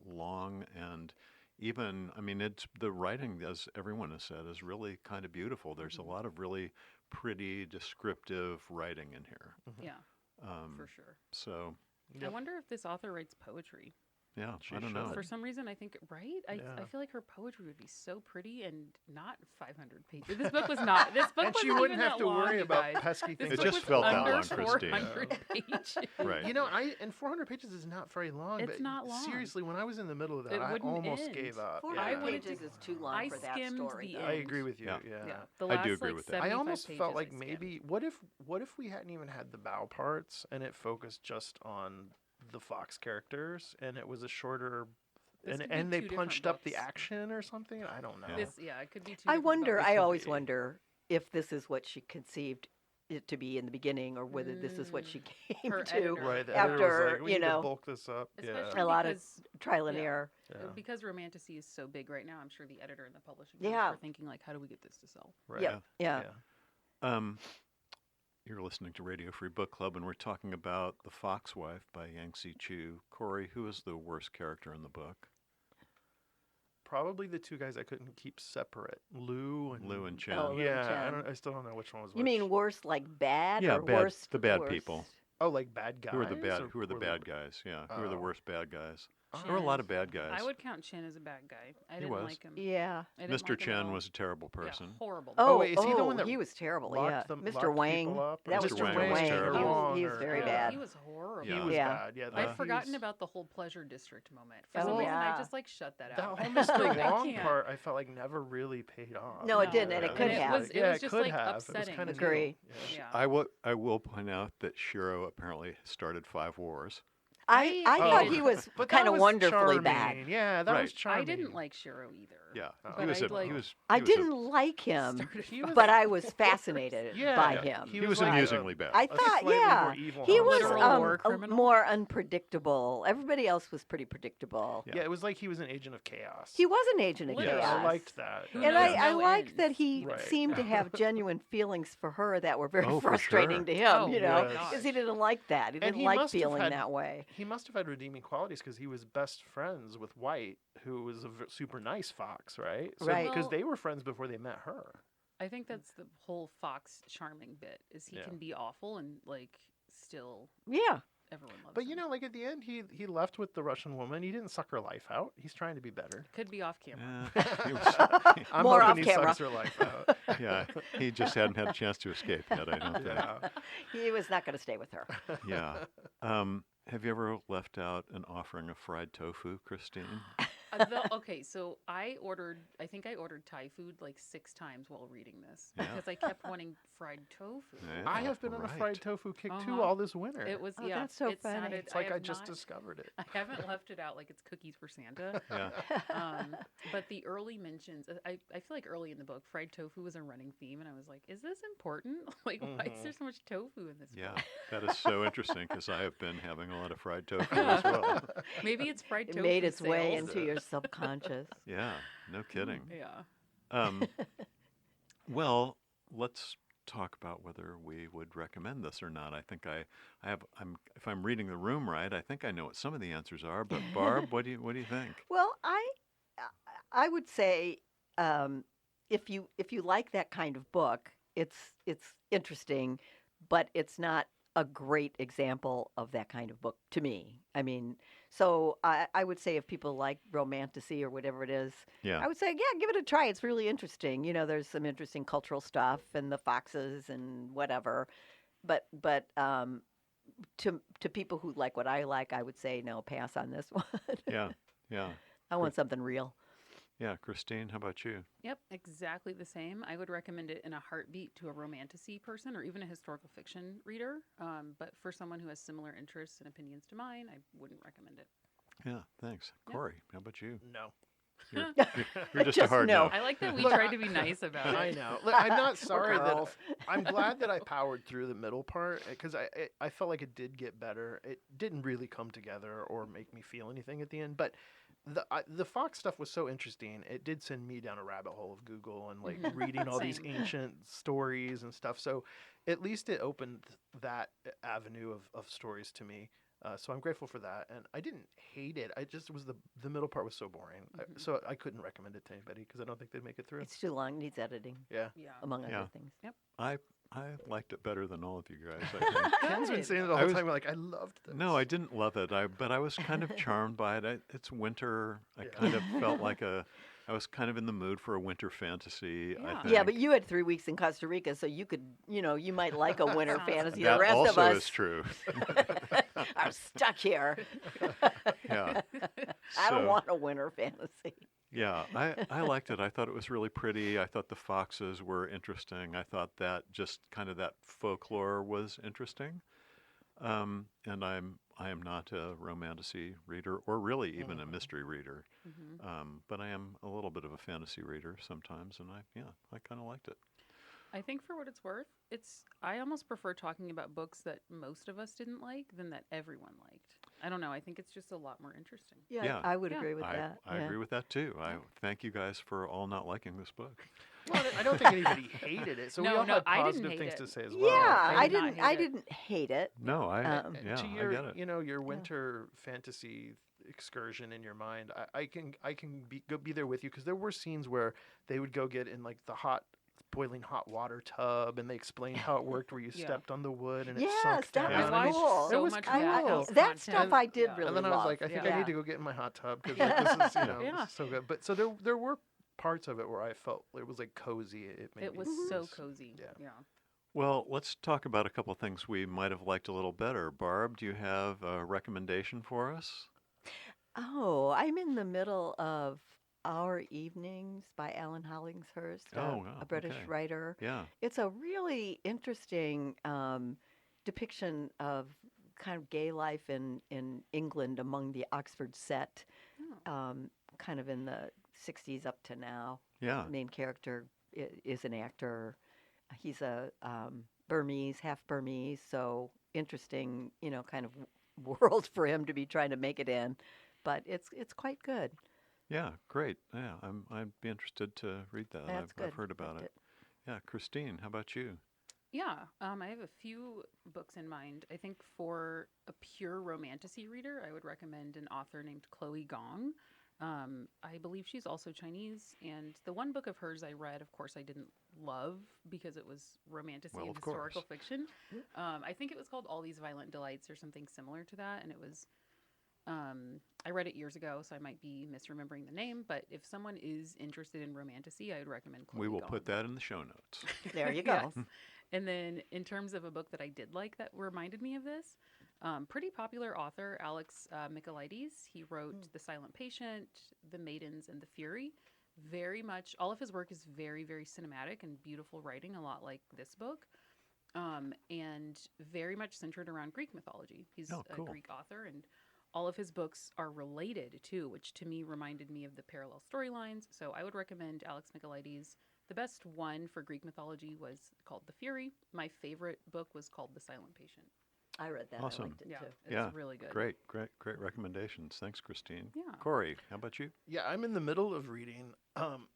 A: long, and even I mean, it's the writing, as everyone has said, is really kind of beautiful. There's a lot of really pretty descriptive writing in here.
C: Yeah, for sure.
A: So
C: I wonder if this author writes poetry.
A: yeah,
D: She
A: I don't know.
D: should.
C: For some reason, I think, right? I
D: Yeah.
C: feel like her poetry would be so pretty and not 500 pages. This book was not. This book
D: And she
C: wasn't
D: wouldn't
C: even
D: have
C: that
D: to
C: long,
D: worry
C: you
D: about
C: guys.
D: pesky
C: This
D: things.
A: It
C: book
A: just
C: was
A: felt that
C: under
A: long, Christine.
C: 400 pages.
A: Right.
D: And 400 pages is not very long.
C: It's
D: but
C: not long.
D: Seriously, when I was in the middle of that,
C: It
D: I
C: wouldn't
D: almost
C: end.
D: gave up.
B: 400
C: I wanted
B: pages
C: to-
B: is too long
C: I
B: for that
C: skimmed
B: story.
C: the
B: though.
D: I
C: end.
D: agree with you.
A: Yeah.
C: Yeah, the
A: I
C: last
A: do agree with that.
D: I
C: 75
D: almost felt
C: pages
D: like
C: I skimmed.
D: maybe what if we hadn't even had the bow parts and it focused just on the Fox characters and it was a shorter
C: This could be
D: and they
C: two different
D: punched up the
C: books.
D: action or something. I don't know.
A: Yeah.
C: This, yeah, it could be two.
B: I
C: different
B: wonder.
C: books.
B: I
D: could
B: always
D: be.
B: wonder if this is what she conceived it to be in the beginning, or whether this is what she came
C: Her
B: to
C: editor.
D: Right. The editor was
B: after
D: like, we
B: you
D: need to
B: know
D: bulk this up.
C: Especially
B: a lot of
C: because,
B: trial and
C: yeah.
B: error.
D: Yeah.
C: because romantasy is so big right now. I'm sure the editor and the publishing
B: Yeah.
C: house are thinking like, how do we get this to sell?
D: Right.
B: Yep. Yeah.
A: You're listening to Radio Free Book Club, and we're talking about The Fox Wife by Yangsze Choo. Corey, who is the worst character in the book?
D: Probably the two guys I couldn't keep separate, Lou and
A: Chen.
B: Oh, Lou and
D: Yeah,
B: Chen.
D: I still don't know which one was
B: You
D: which.
B: mean worse like bad?
A: Yeah,
B: or
A: bad-
B: worst,
A: the bad
B: worst?
A: people.
D: Oh, like bad guys.
A: Who are the bad?
D: or
A: Who are the
D: were
A: bad guys? Yeah, who are the
D: Oh.
A: worst bad guys?
D: Oh.
A: There were a lot of bad guys.
C: I would count Chen as a bad guy. I didn't
A: was.
C: like him.
B: Yeah.
C: I didn't
A: Mr.
C: like him at
A: Chen
C: all.
A: was a terrible
C: Yeah,
A: person.
C: horrible.
B: Oh,
D: wait, is he the one that
B: he was terrible.
D: locked
B: Yeah,
D: them-
B: Mr.
D: locked
B: Wang.
D: people up?
B: That was
A: Mr.
B: Mr.
A: Wang was
B: Wang.
A: terrible.
B: He was very
D: Yeah.
B: bad.
C: He was horrible.
A: Yeah.
D: He was
B: Yeah.
D: bad. Yeah,
C: I'd
D: that-
C: forgotten
D: he's-
C: about the whole pleasure district moment. For
B: Oh,
C: some reason,
B: yeah.
C: I just like shut that
D: That
C: out.
D: whole Mr.
C: Like, I
D: Wong
C: can't.
D: part, I felt like never really paid off.
B: No, it didn't, and it
C: And
B: could
C: it
B: have.
C: was-
D: yeah,
C: just,
D: could
C: like,
D: have. It was
C: upsetting.
D: kind of
B: Agree.
C: Yeah.
A: I will point out that Shiro apparently started 5 wars.
B: I
C: I
B: thought
C: hated
B: he was
D: But
B: kind
D: that
B: of
D: was
B: wonderfully
D: charming.
B: bad.
D: Yeah, that
A: Right.
D: was charming.
C: I didn't like Shiro either.
A: Yeah,
D: Oh.
A: he was
C: But
A: a,
C: I'd
A: he
C: like-
A: was.
B: I
A: he was a-
B: didn't like him,
C: Started
D: He was-
B: but I was fascinated
D: Yeah,
B: by
D: yeah.
B: him.
A: He was
D: like
A: amusingly
D: a-
A: bad.
B: I
D: a
B: thought,
D: slightly
B: yeah,
D: more evil
B: he
D: Homer.
B: was
C: Literal war criminal?
B: more unpredictable. Everybody else was pretty predictable.
A: Yeah.
D: Yeah, it was like he was an agent of chaos.
B: He was an agent of
C: Literally.
B: chaos.
D: I liked that.
C: Who
B: And
C: knows
B: I
C: no
B: liked
C: ends.
B: that he
D: Right.
B: seemed to have genuine feelings for her that were very
A: Oh, for
B: frustrating
A: sure.
B: to him,
C: Oh,
B: you know,
D: yes.
B: because he didn't like that. He
D: And
B: didn't
D: he
B: like
D: must have
B: feeling
D: had-
B: that way.
D: He must have had redeeming qualities because he was best friends with White, who was a super nice fox, right? So,
B: Right.
D: Because
C: Well-
D: they were friends before they met her.
C: I think that's the whole Fox charming bit is he
D: Yeah.
C: can be awful and like still
B: Yeah.
C: everyone loves
D: But
C: him.
D: you know, like at the end, he left with the Russian woman. He didn't suck her life out. He's trying to be better.
C: Could be off camera.
A: He was-
D: I'm
B: More
D: hoping
B: off
D: he
B: camera.
D: sucks her life out.
A: yeah, he just hadn't had a chance to escape yet. I don't think.
D: Yeah.
B: He was not going to stay with her.
A: Yeah. Have you ever left out an offering of fried tofu, Christine?
C: Okay, so I think I ordered Thai food like 6 times while reading this
A: Yeah.
C: because I kept wanting fried tofu.
A: Yeah,
D: I have been on a
A: right.
D: fried tofu kick too
C: Uh-huh.
D: all this winter.
C: It was
B: Oh,
C: yeah.
B: that's so
C: it
B: funny.
C: sounded,
D: it's like I
C: have
D: just
C: not-
D: discovered it.
C: I haven't left it out like it's cookies for Santa.
A: Yeah.
C: But the early mentions, I feel like early in the book, fried tofu was a running theme, and I was like, is this important? Like, why is there so much tofu in this
A: Yeah,
C: book?
A: that is so interesting because I have been having a lot of fried tofu as well.
C: Maybe it's fried
B: It
C: tofu
B: made its way
C: sales.
B: into your subconscious.
A: Yeah, no kidding.
C: Yeah.
A: Well, let's talk about whether we would recommend this or not. I think if I'm reading the room right, I think I know what some of the answers are. But Barb, what do you think?
B: Well, I would say if you like that kind of book, it's interesting, but it's not a great example of that kind of book to me. I mean, so I would say if people like romantasy or whatever it is,
A: Yeah,
B: I would say, yeah, give it a try. It's really interesting. You know, there's some interesting cultural stuff and the foxes and whatever. But to people who like what I like, I would say no, pass on this one.
A: yeah.
B: I want something real.
A: Yeah, Christine, how about you?
C: Yep, exactly the same. I would recommend it in a heartbeat to a romantasy person or even a historical fiction reader. But for someone who has similar interests and opinions to mine, I wouldn't recommend it.
A: Yeah, thanks.
C: Yeah.
A: Corey, how about you?
D: No.
A: You're just a
B: Just
A: hard
B: no.
A: no.
C: I like that we
D: Look,
C: tried to be nice about it.
D: I know. Look, I'm not sorry that.
B: girls.
D: I'm glad that I powered through the middle part because I felt like it did get better. It didn't really come together or make me feel anything at the end, but the Fox stuff was so interesting. It did send me down a rabbit hole of Google and like reading all these
C: Same.
D: ancient stories and stuff. So at least it opened that avenue of stories to me. So I'm grateful for that, and I didn't hate it. I just was the middle part was so boring, so I couldn't recommend it to anybody because I don't think they'd make it through.
B: It's too long. Needs editing,
D: Yeah,
C: Yeah.
B: among
A: Yeah.
B: other things.
A: I liked it better than all of you guys. I think.
D: Ken's been
C: Good.
D: saying it the
A: I
D: whole
A: was-
D: time. Like I loved this.
A: No, I didn't love it. But I was kind of charmed by it. It's winter. I
D: Yeah.
A: kind of felt like I was kind of in the mood for a winter fantasy. I
C: Yeah.
A: think.
B: Yeah, but you had 3 weeks in Costa Rica, so you could, you might like a winter
C: Sounds
B: fantasy.
A: that
B: The rest
A: also
B: of us
A: is true.
B: are stuck here.
A: Yeah.
B: I don't
A: So-
B: want a winter fantasy.
A: Yeah, I liked it. I thought it was really pretty. I thought the foxes were interesting. I thought that just kind of that folklore was interesting. And I am not a romantasy reader or really even a mystery reader. But I am a little bit of a fantasy reader sometimes, and I kind of liked it.
C: I think for what it's worth, I almost prefer talking about books that most of us didn't like than that everyone liked. I don't know. I think it's just a lot more interesting.
B: Yeah,
A: Yeah.
B: I would
C: Yeah.
B: agree with that.
A: I agree with that too. I thank you guys for all not liking this book.
D: Well, I don't think anybody hated it, so we
C: No,
D: all
C: no,
D: had
C: I didn't
D: positive
C: hate
D: things
C: it.
D: to say as well.
B: Yeah,
C: I did not hate
B: I
C: it.
B: didn't hate it.
A: No, I
B: Um,
A: yeah,
D: To
A: I
D: your,
A: get it.
D: your winter fantasy excursion in your mind, I can be there with you, because there were scenes where they would go get in like the boiling hot water tub, and they explained how it worked, where you
C: Yeah.
D: stepped on the wood and it
B: Yes,
D: sunk
B: that
D: down.
B: was
D: I mean,
B: cool.
D: it
C: So
D: was
C: much
D: cool.
C: of that out
B: that
C: content.
B: stuff I did
C: Yeah.
B: really
D: And then I was
B: love.
D: like, I think
C: Yeah.
D: I need to go get in my hot tub, because this is,
C: Yeah.
D: so good. But so there were parts of it where I felt it was like cozy. It made
C: It
D: me
C: was so
D: nice.
C: cozy.
D: Yeah.
C: Yeah.
A: Well, let's talk about a couple things we might have liked a little better. Barb, do you have a recommendation for us?
B: Oh, I'm in the middle of Our Evenings by Alan Hollinghurst,
A: Oh, wow,
B: a British
A: okay.
B: writer.
A: Yeah.
B: It's a really interesting depiction of kind of gay life in England among the Oxford set, kind of in the 60s up to now.
A: Yeah.
B: Main character is an actor. He's a Burmese, half Burmese, so interesting, kind of world for him to be trying to make it in. But it's quite good.
A: Yeah, great. Yeah, I'd be interested to read that.
B: That's good.
A: I've heard about
B: Liked
A: it. Yeah, Christine, how about you?
C: Yeah, I have a few books in mind. I think for a pure romantasy reader, I would recommend an author named Chloe Gong. I believe she's also Chinese, and the one book of hers I read, of course, I didn't love because it was romantasy
A: Well,
C: and
A: of course.
C: historical fiction. I think it was called All These Violent Delights or something similar to that, and it was. I read it years ago, so I might be misremembering the name. But if someone is interested in romantasy, I would recommend Chloe
A: We will
C: Gong.
A: put that in the show notes.
B: There you go.
C: Yes. And then in terms of a book that I did like that reminded me of this, pretty popular author Alex Michaelides. He wrote The Silent Patient, The Maidens, and The Fury. Very much, all of his work is very, very cinematic and beautiful writing, a lot like this book. And very much centered around Greek mythology. He's
A: Oh, cool.
C: a Greek author, and all of his books are related too, which to me reminded me of the parallel storylines. So I would recommend Alex Michaelides. The best one for Greek mythology was called The Fury. My favorite book was called The Silent Patient.
B: I read that.
A: Awesome.
B: I liked it
C: Yeah,
B: too.
C: it's
A: Yeah,
C: really good.
A: Great recommendations. Thanks, Christine.
C: Yeah.
A: Corey, how about you?
D: Yeah, I'm in the middle of reading an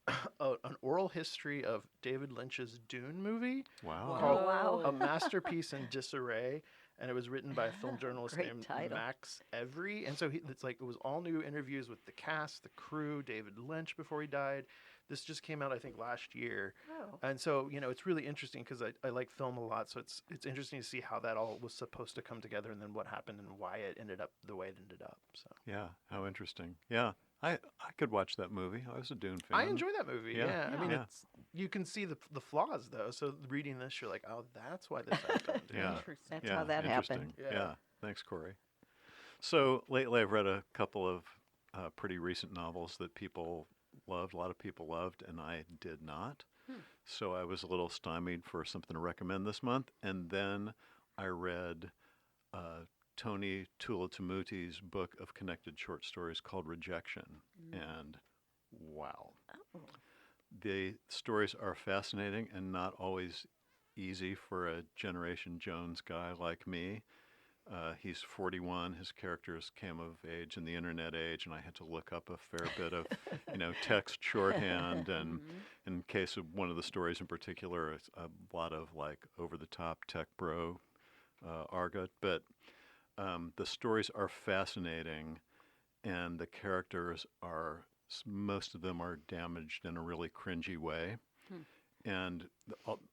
D: oral history of David Lynch's Dune movie,
A: Wow.
D: called
B: wow.
D: A Masterpiece in Disarray, and it was written by a film journalist
B: Great
D: named
B: title.
D: Max Every. And so it's like, it was all new interviews with the cast, the crew, David Lynch before he died. This just came out, I think, last year.
B: Oh.
D: And so, it's really interesting because I like film a lot. So it's interesting to see how that all was supposed to come together, and then what happened and why it ended up the way it ended up. So
A: Yeah, how interesting. Yeah, I could watch that movie. I was a Dune fan.
D: I enjoy that movie.
A: Yeah.
D: Yeah. I mean,
A: Yeah.
D: you can see the flaws though. So reading this, you're like, oh, that's why this happened.
A: Yeah.
C: Interesting.
B: That's
A: Yeah,
B: how that
A: interesting.
B: happened.
D: Yeah.
A: Yeah, thanks, Corey. So lately, I've read a couple of pretty recent novels that people loved. A lot of people loved, and I did not. So I was a little stymied for something to recommend this month. And then I read Tony Tulatumute's book of connected short stories called Rejection. And wow.
B: Oh.
A: The stories are fascinating and not always easy for a Generation Jones guy like me. He's 41. His characters came of age in the internet age, and I had to look up a fair bit of, text shorthand. And in case of one of the stories in particular, it's a lot of like over-the-top tech bro argot. But the stories are fascinating, and the characters are, most of them are damaged in a really cringy way. And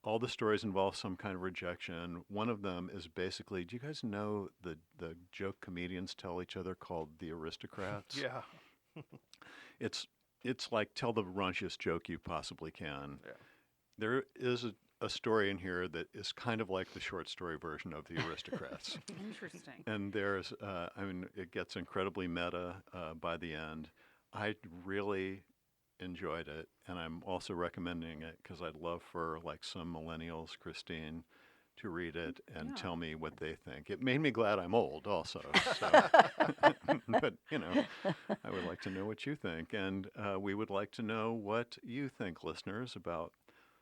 A: all the stories involve some kind of rejection. One of them is basically, do you guys know the joke comedians tell each other called the aristocrats?
D: Yeah.
A: It's like tell the raunchiest joke you possibly can.
D: Yeah.
A: There is a story in here that is kind of like the short story version of the aristocrats.
C: Interesting.
A: And there's, it gets incredibly meta by the end. I really enjoyed it, and I'm also recommending it because I'd love for like some millennials, Christine, to read it and
C: Yeah.
A: tell me what they think. It made me glad I'm old also. So. But, I would like to know what you think. And we would like to know what you think, listeners, about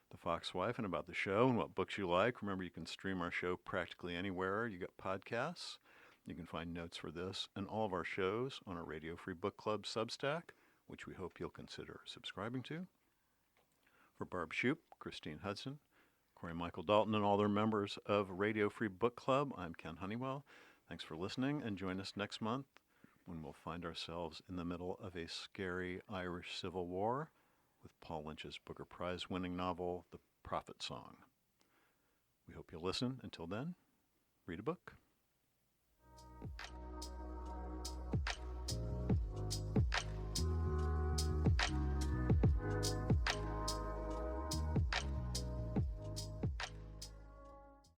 A: The Fox Wife and about the show and what books you like. Remember, you can stream our show practically anywhere you get podcasts. You can find notes for this and all of our shows on our Radio Free Book Club Substack, which we hope you'll consider subscribing to. For Barb Shoup, Christine Hudson, Corey Michael Dalton, and all their members of Radio Free Book Club, I'm Ken Honeywell. Thanks for listening, and join us next month when we'll find ourselves in the middle of a scary Irish Civil War with Paul Lynch's Booker Prize-winning novel, The Prophet Song. We hope you'll listen. Until then, read a book.